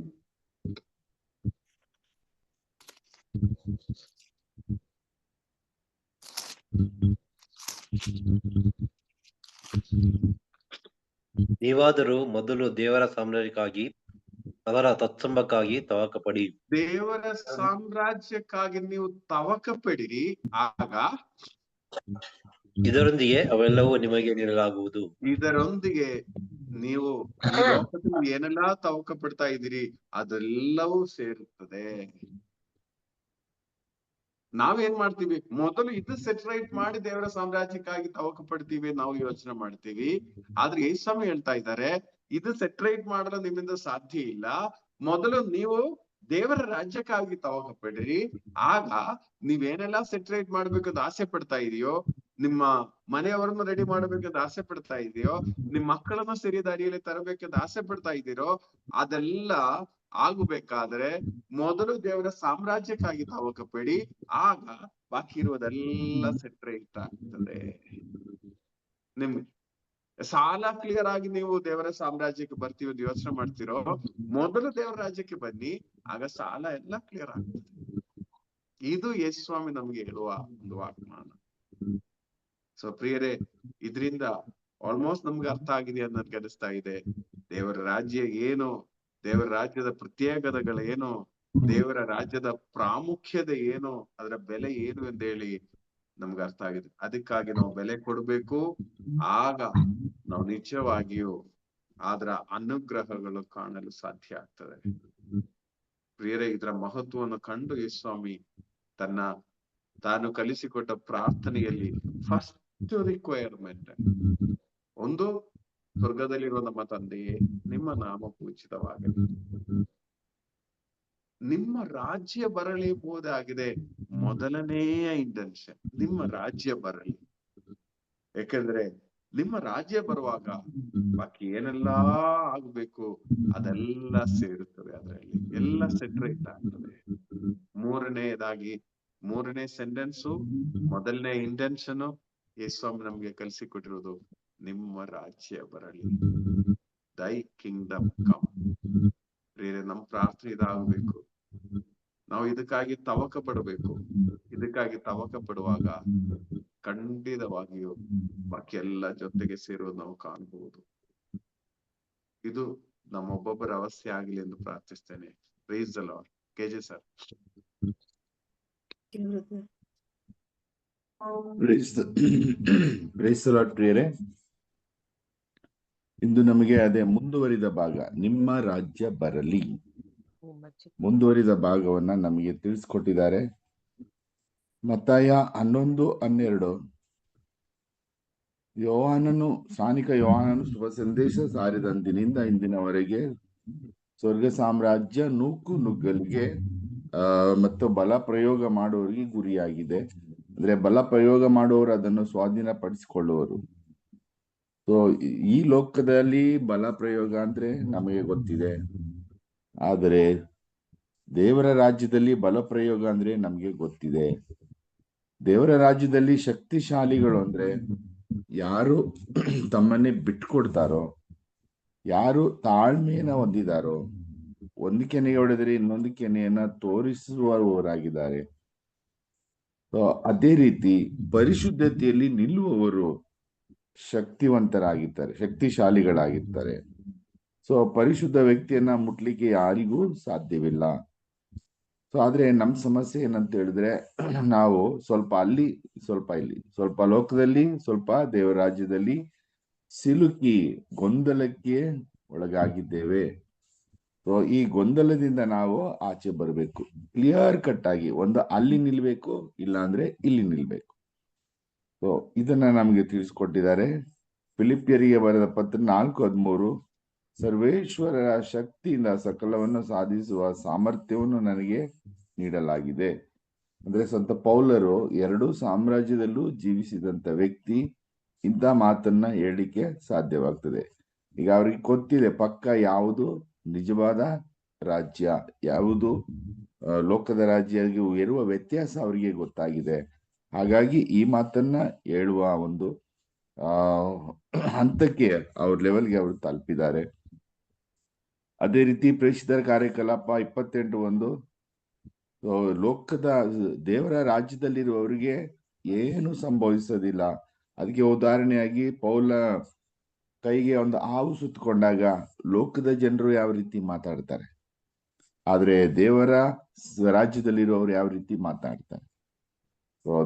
ನೀವಾದರೂ ಮೊದಲು ದೇವರ ಸಾಮ್ರಾಜ್ಯಕ್ಕಾಗಿ ಅದರ ತತ್ಸಂಬಕ್ಕಾಗಿ ತವಕ ಪಡಿ. ದೇವರ ಸಾಮ್ರಾಜ್ಯಕ್ಕಾಗಿ ನೀವು ತವಕ ಪಡಿರಿ, ಆಗ ಇದರೊಂದಿಗೆ ಅವೆಲ್ಲವೂ ನಿಮಗೆ ನೀಡಲಾಗುವುದು. ಇದರೊಂದಿಗೆ ನೀವು ಈ ಲೋಕದಲ್ಲಿ ಏನೆಲ್ಲಾ ತವಕ ಪಡ್ತಾ ಇದ್ದೀರಿ ಅದೆಲ್ಲವೂ ಸೇರುತ್ತದೆ. ನಾವೇನ್ ಮಾಡ್ತೀವಿ, ಮೊದಲು ಇದು ಸೆಟ್ ರೈಟ್ ಮಾಡಿ ದೇವರ ಸಾಮ್ರಾಜ್ಯಕ್ಕಾಗಿ ತವಕ ಪಡ್ತೀವಿ, ನಾವು ಯೋಚನೆ ಮಾಡ್ತೀವಿ. ಆದ್ರೆ ಈ ಸ್ವಾಮಿ ಹೇಳ್ತಾ ಇದ್ದಾರೆ, ಇದು ಸೆಟ್ ರೈಟ್ ಮಾಡಲು ನಿಮ್ಮಿಂದ ಸಾಧ್ಯ ಇಲ್ಲ. ಮೊದಲು ನೀವು ದೇವರ ರಾಜ್ಯಕ್ಕಾಗಿ ತವಕ ಪಡಿರಿ, ಆಗ ನೀವೇನೆಲ್ಲಾ ಸೆಟ್ ರೈಟ್ ಮಾಡ್ಬೇಕಂತ ಆಸೆ ಪಡ್ತಾ ಇದೆಯೋ, ನಿಮ್ಮ ಮನೆಯವರನ್ನು ರೆಡಿ ಮಾಡ್ಬೇಕಂತ ಆಸೆ ಪಡ್ತಾ ಇದೆಯೋ, ನಿಮ್ ಮಕ್ಕಳನ್ನ ಸರಿ ದಾರಿಯಲ್ಲಿ ತರಬೇಕಂತ ಆಸೆ ಪಡ್ತಾ ಇದ್ದೀರೋ, ಅದೆಲ್ಲ ಆಗಬೇಕಾದ್ರೆ ಮೊದಲು ದೇವರ ಸಾಮ್ರಾಜ್ಯಕ್ಕಾಗಿ ತವಕ ಪಡಿ, ಆಗ ಬಾಕಿ ಇರುವುದೆಲ್ಲ ಸೆಟ್ರೇಟ್ ಆಗ್ತದೆ. ನಿಮ್ಗೆ ಸಾಲ ಕ್ಲಿಯರ್ ಆಗಿ ನೀವು ದೇವರ ಸಾಮ್ರಾಜ್ಯಕ್ಕೆ ಬರ್ತೀವಿ ಅಂತ ಯೋಚನೆ ಮಾಡ್ತಿರೋ, ಮೊದಲು ದೇವರ ರಾಜ್ಯಕ್ಕೆ ಬನ್ನಿ, ಆಗ ಸಾಲ ಎಲ್ಲ ಕ್ಲಿಯರ್ ಆಗ್ತದೆ. ಇದು ಯೇಸು ಸ್ವಾಮಿ ನಮ್ಗೆ ಹೇಳುವ ಒಂದು ವಾಗ್ದಾನ. ಸೊ ಪ್ರಿಯರೇ, ಇದರಿಂದ ಆಲ್ಮೋಸ್ಟ್ ನಮ್ಗೆ ಅರ್ಥ ಆಗಿದೆ ಅಂತ ನನ್ಗೆ ಅನಿಸ್ತಾ ಇದೆ. ದೇವರ ರಾಜ್ಯ ಏನು, ದೇವರ ರಾಜ್ಯದ ಪ್ರತ್ಯೇಕತೆಗಳೇನು, ದೇವರ ರಾಜ್ಯದ ಪ್ರಾಮುಖ್ಯತೆ ಏನು, ಅದರ ಬೆಲೆ ಏನು ಅಂತ ಹೇಳಿ ನಮ್ಗೆ ಅರ್ಥ ಆಗಿದೆ. ಅದಕ್ಕಾಗಿ ನಾವು ಬೆಲೆ ಕೊಡ್ಬೇಕು, ಆಗ ನಾವು ನಿಜವಾಗಿಯೂ ಅದರ ಅನುಗ್ರಹಗಳು ಕಾಣಲು ಸಾಧ್ಯ ಆಗ್ತದೆ. ಪ್ರಿಯರೇ, ಇದರ ಮಹತ್ವವನ್ನು ಕಂಡು ಯೇಸು ಸ್ವಾಮಿ ತಾನು ಕಲಿಸಿಕೊಟ್ಟ ಪ್ರಾರ್ಥನೆಯಲ್ಲಿ ಫಸ್ಟ್ ರಿಕ್ವೈರ್ಮೆಂಟ್ ಒಂದು, ಸ್ವರ್ಗದಲ್ಲಿರುವ ನಮ್ಮ ತಂದೆಯೇ, ನಿಮ್ಮ ನಾಮ ಪೂಜಿತವಾಗಲಿ, ನಿಮ್ಮ ರಾಜ್ಯ ಬರಲಿ ಎಂಬುದಾಗಿದೆ ಮೊದಲನೆಯ ಇಂಟೆನ್ಷನ್. ನಿಮ್ಮ ರಾಜ್ಯ ಬರಲಿ, ಯಾಕೆಂದ್ರೆ ನಿಮ್ಮ ರಾಜ್ಯ ಬರುವಾಗ ಬಾಕಿ ಏನೆಲ್ಲಾ ಆಗ್ಬೇಕು ಅದೆಲ್ಲ ಸೇರುತ್ತದೆ, ಅದರಲ್ಲಿ ಎಲ್ಲ ಸೆಟ್ರೇಟ್ ಆಗ್ತದೆ. ಮೂರನೇ ಸೆಂಟೆನ್ಸು, ಮೊದಲನೇ ಇಂಟೆನ್ಷನ್ ಯೇಸು ನಮ್ಗೆ ಕಲಿಸಿಕೊಟ್ಟಿರೋದು, ನಿಮ್ಮ ರಾಜ್ಯ ಬರಲಿ, ದೈ ಕಿಂಗ್ಡಮ್ ಕಮ್. ನಮ್ ಪ್ರಾರ್ಥನೆ ಇದಾಗಬೇಕು. ನಾವು ಇದಕ್ಕಾಗಿ ತವಕ ಪಡಬೇಕು. ಇದಕ್ಕಾಗಿ ತವಕ ಪಡುವಾಗ ಖಂಡಿತವಾಗಿಯೂ ಬಾಕಿ ಎಲ್ಲ ಜೊತೆಗೆ ಸೇರೋದು ನಾವು ಕಾಣಬಹುದು. ಇದು ನಮ್ಮೊಬ್ಬೊಬ್ಬರ ಅವಸ್ಥೆ ಆಗಲಿ ಎಂದು ಪ್ರಾರ್ಥಿಸ್ತೇನೆ. Praise the Lord. KJ sir. Praise the Lord. ಪ್ರಿಯರೇ, ಇಂದು ನಮಗೆ ಅದೇ ಮುಂದುವರಿದ ಭಾಗ, ನಿಮ್ಮ ರಾಜ್ಯ ಬರಲಿ, ಮುಂದುವರಿದ ಭಾಗವನ್ನ ನಮಗೆ ತಿಳಿಸ್ಕೊಟ್ಟಿದ್ದಾರೆ. ಮತ್ತಾಯ 11:12, ಸ್ನಾನಿಕ ಯೋಹಾನನು ಶುಭ ಸಂದೇಶ ಸಾರಿದಂದಿನಿಂದ ಇಂದಿನವರೆಗೆ ಸ್ವರ್ಗ ಸಾಮ್ರಾಜ್ಯ ನುಗ್ಗಲಿಗೆ ಮತ್ತು ಬಲ ಪ್ರಯೋಗ ಮಾಡುವವರಿಗೆ ಗುರಿಯಾಗಿದೆ. ಅಂದ್ರೆ ಬಲ ಪ್ರಯೋಗ ಮಾಡುವವರು ಅದನ್ನು ಸ್ವಾಧೀನಪಡಿಸಿಕೊಳ್ಳುವರು. ಸೊ ಈ ಲೋಕದಲ್ಲಿ ಬಲ ಪ್ರಯೋಗ ಅಂದ್ರೆ ನಮಗೆ ಗೊತ್ತಿದೆ, ಆದರೆ ದೇವರ ರಾಜ್ಯದಲ್ಲಿ ಬಲ ಪ್ರಯೋಗ ಅಂದ್ರೆ ನಮ್ಗೆ ಗೊತ್ತಿದೆ. ದೇವರ ರಾಜ್ಯದಲ್ಲಿ ಶಕ್ತಿಶಾಲಿಗಳು ಅಂದ್ರೆ ಯಾರು ತಮ್ಮನ್ನೇ ಬಿಟ್ಕೊಡ್ತಾರೋ, ಯಾರು ತಾಳ್ಮೆಯನ್ನ ಹೊಂದಿದಾರೋ, ಒಂದು ಕೆನೆಗೆ ಹೊಡೆದರೆ ಇನ್ನೊಂದು ಕೆನೆಯನ್ನ ತೋರಿಸುವವರಾಗಿದ್ದಾರೆ. ಅದೇ ರೀತಿ ಪರಿಶುದ್ಧತೆಯಲ್ಲಿ ನಿಲ್ಲುವವರು ಶಕ್ತಿವಂತರಾಗಿರ್ತಾರೆ, ಶಕ್ತಿಶಾಲಿಗಳಾಗಿರ್ತಾರೆ. ಸೊ ಪರಿಶುದ್ಧ ವ್ಯಕ್ತಿಯನ್ನ ಮುಟ್ಲಿಕ್ಕೆ ಯಾರಿಗೂ ಸಾಧ್ಯವಿಲ್ಲ. ಸೊ ಆದ್ರೆ ನಮ್ ಸಮಸ್ಯೆ ಏನಂತ ಹೇಳಿದ್ರೆ, ನಾವು ಸ್ವಲ್ಪ ಅಲ್ಲಿ ಸ್ವಲ್ಪ ಇಲ್ಲಿ, ಸ್ವಲ್ಪ ಲೋಕದಲ್ಲಿ ಸ್ವಲ್ಪ ದೇವರ ರಾಜ್ಯದಲ್ಲಿ ಸಿಲುಕಿ ಗೊಂದಲಕ್ಕೆ ಒಳಗಾಗಿದ್ದೇವೆ. ಸೊ ಈ ಗೊಂದಲದಿಂದ ನಾವು ಆಚೆ ಬರಬೇಕು. ಕ್ಲಿಯರ್ ಕಟ್ ಆಗಿ ಒಂದು ಅಲ್ಲಿ ನಿಲ್ಬೇಕು, ಇಲ್ಲ ಅಂದ್ರೆ ಇಲ್ಲಿ ನಿಲ್ಬೇಕು. ಸೊ ಇದನ್ನ ನಮ್ಗೆ ತಿಳಿಸ್ಕೊಟ್ಟಿದ್ದಾರೆ. ಫಿಲಿಪಿಯರಿಗೆ ಬರೆದ ಪತ್ರ 4:13, ಸರ್ವೇಶ್ವರರ ಶಕ್ತಿಯಿಂದ ಸಕಲವನ್ನು ಸಾಧಿಸುವ ಸಾಮರ್ಥ್ಯವನ್ನು ನನಗೆ ನೀಡಲಾಗಿದೆ. ಅಂದ್ರೆ ಸಂತ ಪೌಲರು 2 ಸಾಮ್ರಾಜ್ಯದಲ್ಲೂ ಜೀವಿಸಿದಂತ ವ್ಯಕ್ತಿ ಇಂಥ ಮಾತನ್ನ ಹೇಳಲಿಕ್ಕೆ ಸಾಧ್ಯವಾಗ್ತದೆ. ಈಗ ಅವ್ರಿಗೆ ಗೊತ್ತಿದೆ ಪಕ್ಕ ಯಾವುದು ನಿಜವಾದ ರಾಜ್ಯ, ಯಾವುದು ಲೋಕದ ರಾಜ್ಯ ಇರುವ ವ್ಯತ್ಯಾಸ ಅವರಿಗೆ ಗೊತ್ತಾಗಿದೆ. ಹಾಗಾಗಿ ಈ ಮಾತನ್ನ ಹೇಳುವ ಒಂದು ಹಂತಕ್ಕೆ ಅವ್ರ ಲೆವೆಲ್ಗೆ ಅವರು ತಲುಪಿದ್ದಾರೆ. ಅದೇ ರೀತಿ ಪ್ರೇಷಿತರ ಕಾರ್ಯಕಲಾಪ 28:1, ಲೋಕದ ದೇವರ ರಾಜ್ಯದಲ್ಲಿರುವವರಿಗೆ ಏನು ಸಂಭವಿಸೋದಿಲ್ಲ. ಅದಕ್ಕೆ ಉದಾಹರಣೆಯಾಗಿ ಪೌಲ ಕೈಗೆ ಒಂದು ಹಾವು ಸುತ್ತಕೊಂಡಾಗ ಲೋಕದ ಜನರು ಯಾವ ರೀತಿ ಮಾತಾಡ್ತಾರೆ, ಆದ್ರೆ ದೇವರ ರಾಜ್ಯದಲ್ಲಿರುವವರು ಯಾವ ರೀತಿ ಮಾತಾಡ್ತಾರೆ.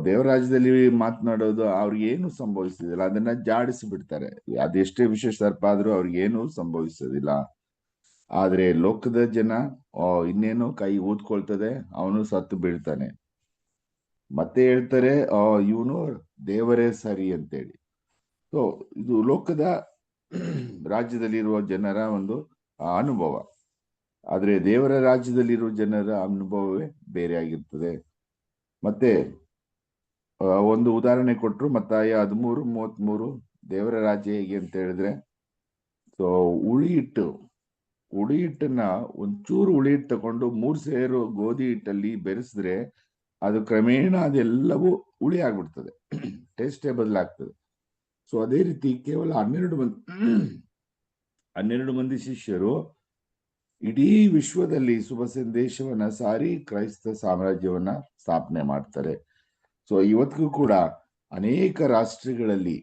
ದೇವರ ರಾಜ್ಯದಲ್ಲಿ ಮಾತನಾಡೋದು ಅವ್ರಿಗೆ ಏನು ಸಂಭವಿಸೋದಿಲ್ಲ, ಅದನ್ನ ಜಾಡಿಸಿ ಬಿಡ್ತಾರೆ. ಅದೆಷ್ಟೇ ವಿಶೇಷ ಸರ್ಪ ಆದ್ರೂ ಅವ್ರಿಗೆ ಏನು ಸಂಭವಿಸೋದಿಲ್ಲ. ಆದ್ರೆ ಲೋಕದ ಜನ ಇನ್ನೇನು ಕೈ ಊದ್ಕೊಳ್ತದೆ, ಅವನು ಸತ್ತು ಬೀಳ್ತಾನೆ. ಮತ್ತೆ ಹೇಳ್ತಾರೆ ಇವನು ದೇವರೇ ಸರಿ ಅಂತೇಳಿ. ಸೊ ಇದು ಲೋಕದ ರಾಜ್ಯದಲ್ಲಿರುವ ಜನರ ಒಂದು ಅನುಭವ. ಆದ್ರೆ ದೇವರ ರಾಜ್ಯದಲ್ಲಿರುವ ಜನರ ಅನುಭವವೇ ಬೇರೆ ಆಗಿರ್ತದೆ. ಮತ್ತೆ ಒಂದು ಉದಾಹರಣೆ ಕೊಟ್ರು, ಮತ್ತಾಯ 13:33, ದೇವರ ರಾಜ್ಯ ಹೇಗೆ ಅಂತ ಹೇಳಿದ್ರೆ, ಸೊ ಹುಳಿ ಹಿಟ್ಟನ್ನ ಒಂಚೂರು ಹುಳಿ ಹಿಟ್ಟು ತಗೊಂಡು 3 ಸೇರು ಗೋಧಿ ಹಿಟ್ಟಲ್ಲಿ ಬೆರೆಸಿದ್ರೆ ಅದು ಕ್ರಮೇಣ ಅದೆಲ್ಲವೂ ಹುಳಿ ಆಗ್ಬಿಡ್ತದೆ, ಟೇಸ್ಟೇ ಬದಲಾಗ್ತದೆ. ಸೊ ಅದೇ ರೀತಿ ಕೇವಲ 12 ಮಂದಿ ಶಿಷ್ಯರು ಇಡೀ ವಿಶ್ವದಲ್ಲಿ ಶುಭ ಸಂದೇಶವನ್ನ ಸಾರಿ ಕ್ರೈಸ್ತ ಸಾಮ್ರಾಜ್ಯವನ್ನ ಸ್ಥಾಪನೆ ಮಾಡ್ತಾರೆ. ಸೊ ಇವತ್ತಿಗೂ ಕೂಡ ಅನೇಕ ರಾಷ್ಟ್ರಗಳಲ್ಲಿ,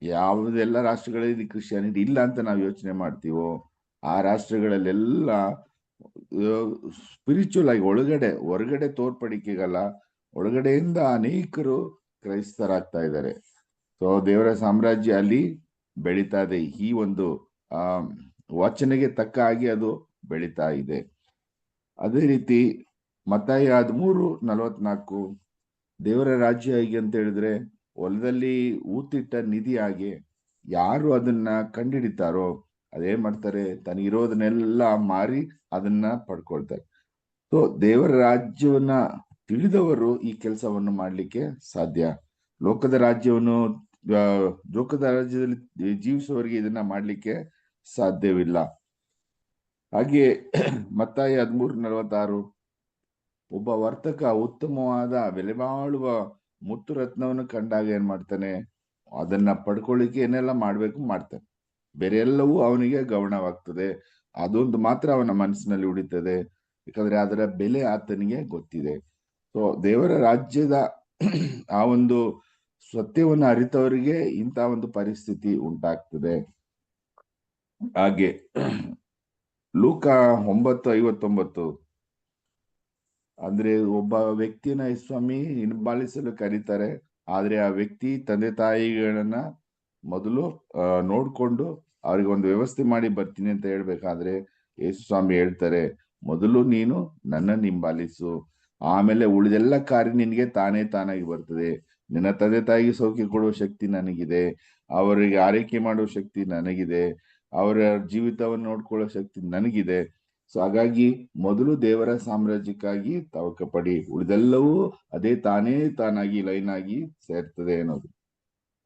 ಯಾವುದೆಲ್ಲ ರಾಷ್ಟ್ರಗಳಲ್ಲಿ ಕ್ರಿಶ್ಚಿಯಾನಿಟಿ ಇಲ್ಲ ಅಂತ ನಾವು ಯೋಚನೆ ಮಾಡ್ತೀವೋ ಆ ರಾಷ್ಟ್ರಗಳಲ್ಲೆಲ್ಲ ಸ್ಪಿರಿಚುವಲ್ ಆಗಿ ಹೊರಗಡೆ ತೋರ್ಪಡಿಕೆಗಲ್ಲ, ಒಳಗಡೆಯಿಂದ ಅನೇಕರು ಕ್ರೈಸ್ತರಾಗ್ತಾ ಇದ್ದಾರೆ. ಸೊ ದೇವರ ಸಾಮ್ರಾಜ್ಯ ಅಲ್ಲಿ ಬೆಳೀತಾ ಇದೆ. ಈ ಒಂದು ವಾಚನೆಗೆ ತಕ್ಕ ಹಾಗೆ ಅದು ಬೆಳೀತಾ ಇದೆ. ಅದೇ ರೀತಿ ಮತ್ತಾಯ 13:44, ದೇವರ ರಾಜ್ಯ ಹೇಗೆ ಅಂತ ಹೇಳಿದ್ರೆ, ಹೊಲದಲ್ಲಿ ಊತಿಟ್ಟ ನಿಧಿ ಹಾಗೆ ಯಾರು ಅದನ್ನ ಕಂಡಿಡಿತಾರೋ ಅದೇನ್ ಮಾಡ್ತಾರೆ, ತನಗಿರೋದನ್ನೆಲ್ಲ ಮಾರಿ ಅದನ್ನ ಪಡ್ಕೊಳ್ತಾರೆ. ಸೊ ದೇವರ ರಾಜ್ಯವನ್ನ ತಿಳಿದವರು ಈ ಕೆಲಸವನ್ನು ಮಾಡ್ಲಿಕ್ಕೆ ಸಾಧ್ಯ. ಲೋಕದ ರಾಜ್ಯದಲ್ಲಿ ಜೀವಿಸುವವರಿಗೆ ಇದನ್ನ ಮಾಡ್ಲಿಕ್ಕೆ ಸಾಧ್ಯವಿಲ್ಲ. ಹಾಗೆ ಮತ್ತಾಯ 13:46, ಒಬ್ಬ ವರ್ತಕ ಉತ್ತಮವಾದ ಬೆಲೆ ಬಾಳುವ ಮುತ್ತು ರತ್ನವನ್ನು ಕಂಡಾಗ ಏನ್ ಮಾಡ್ತಾನೆ, ಅದನ್ನ ಪಡ್ಕೊಳ್ಳಿಕ್ಕೆ ಏನೆಲ್ಲ ಮಾಡ್ತಾನೆ. ಬೇರೆ ಎಲ್ಲವೂ ಅವನಿಗೆ ಗೌಣವಾಗ್ತದೆ. ಅದೊಂದು ಮಾತ್ರ ಅವನ ಮನಸ್ಸಿನಲ್ಲಿ ಉಳಿತದೆ, ಯಾಕಂದ್ರೆ ಅದರ ಬೆಲೆ ಆತನಿಗೆ ಗೊತ್ತಿದೆ. ಸೊ ದೇವರ ರಾಜ್ಯದ ಆ ಒಂದು ಸತ್ಯವನ್ನು ಅರಿತವರಿಗೆ ಇಂಥ ಒಂದು ಪರಿಸ್ಥಿತಿ ಉಂಟಾಗ್ತದೆ. ಹಾಗೆ ಲೂಕ 9:59, ಅಂದ್ರೆ ಒಬ್ಬ ವ್ಯಕ್ತಿಯನ್ನ ಸ್ವಾಮಿ ಹಿಂಬಾಲಿಸಲು ಕರೀತಾರೆ, ಆದ್ರೆ ಆ ವ್ಯಕ್ತಿ ತಂದೆ ತಾಯಿಗಳನ್ನ ಮೊದಲು ನೋಡ್ಕೊಂಡು ಅವ್ರಿಗೆ ಒಂದು ವ್ಯವಸ್ಥೆ ಮಾಡಿ ಬರ್ತೀನಿ ಅಂತ ಹೇಳ್ಬೇಕಾದ್ರೆ ಯೇಸು ಸ್ವಾಮಿ ಹೇಳ್ತಾರೆ, ಮೊದಲು ನೀನು ನನ್ನನ್ನು ಹಿಂಬಾಲಿಸು, ಆಮೇಲೆ ಉಳಿದೆಲ್ಲ ಕಾರ್ಯ ನಿನ್ಗೆ ತಾನಾಗಿ ಬರ್ತದೆ. ನಿನ್ನ ತಂದೆ ತಾಯಿಗೆ ಸೌಖ್ಯ ಕೊಡುವ ಶಕ್ತಿ ನನಗಿದೆ, ಅವರಿಗೆ ಆರೈಕೆ ಮಾಡುವ ಶಕ್ತಿ ನನಗಿದೆ, ಅವರ ಜೀವಿತವನ್ನು ನೋಡ್ಕೊಳ್ಳೋ ಶಕ್ತಿ ನನಗಿದೆ. ಸೊ ಹಾಗಾಗಿ ಮೊದಲು ದೇವರ ಸಾಮ್ರಾಜ್ಯಕ್ಕಾಗಿ ತವಕ ಪಡಿ, ಉಳಿದೆಲ್ಲವೂ ಅದೇ ತಾನಾಗಿ ಲೈನ್ ಆಗಿ ಸೇರ್ತದೆ ಅನ್ನೋದು.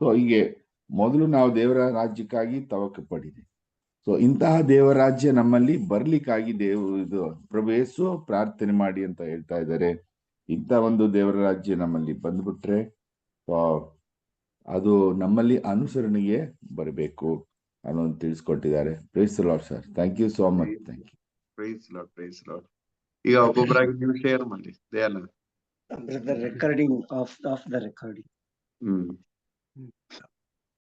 ಸೊ ಹೀಗೆ ಮೊದಲು ನಾವು ದೇವರ ರಾಜ್ಯಕ್ಕಾಗಿ ತವಕ ಪಡಿದೆ. ಸೊ ಇಂತಹ ದೇವರ ರಾಜ್ಯ ನಮ್ಮಲ್ಲಿ ಬರ್ಲಿಕ್ಕಾಗಿ ಪ್ರಭು ಯೇಸು ಪ್ರಾರ್ಥನೆ ಮಾಡಿ ಅಂತ ಹೇಳ್ತಾ ಇದ್ದಾರೆ. ಇಂಥ ಒಂದು ದೇವರ ರಾಜ್ಯ ನಮ್ಮಲ್ಲಿ ಬಂದ್ಬಿಟ್ರೆ ಅದು ನಮ್ಮಲ್ಲಿ ಅನುಸರಣೆಗೆ ಬರಬೇಕು ಅನ್ನೋದು ತಿಳಿಸ್ಕೊಟ್ಟಿದ್ದಾರೆ. Praise the Lord sir, thank you so much. Thank you. Praise Lord. ಈಗ ಒಬ್ಬೊಬ್ಬರಾಗಿ ನೀವು ಶೇರ್ ಮಾಡಿ Dayanand. recording of the recording.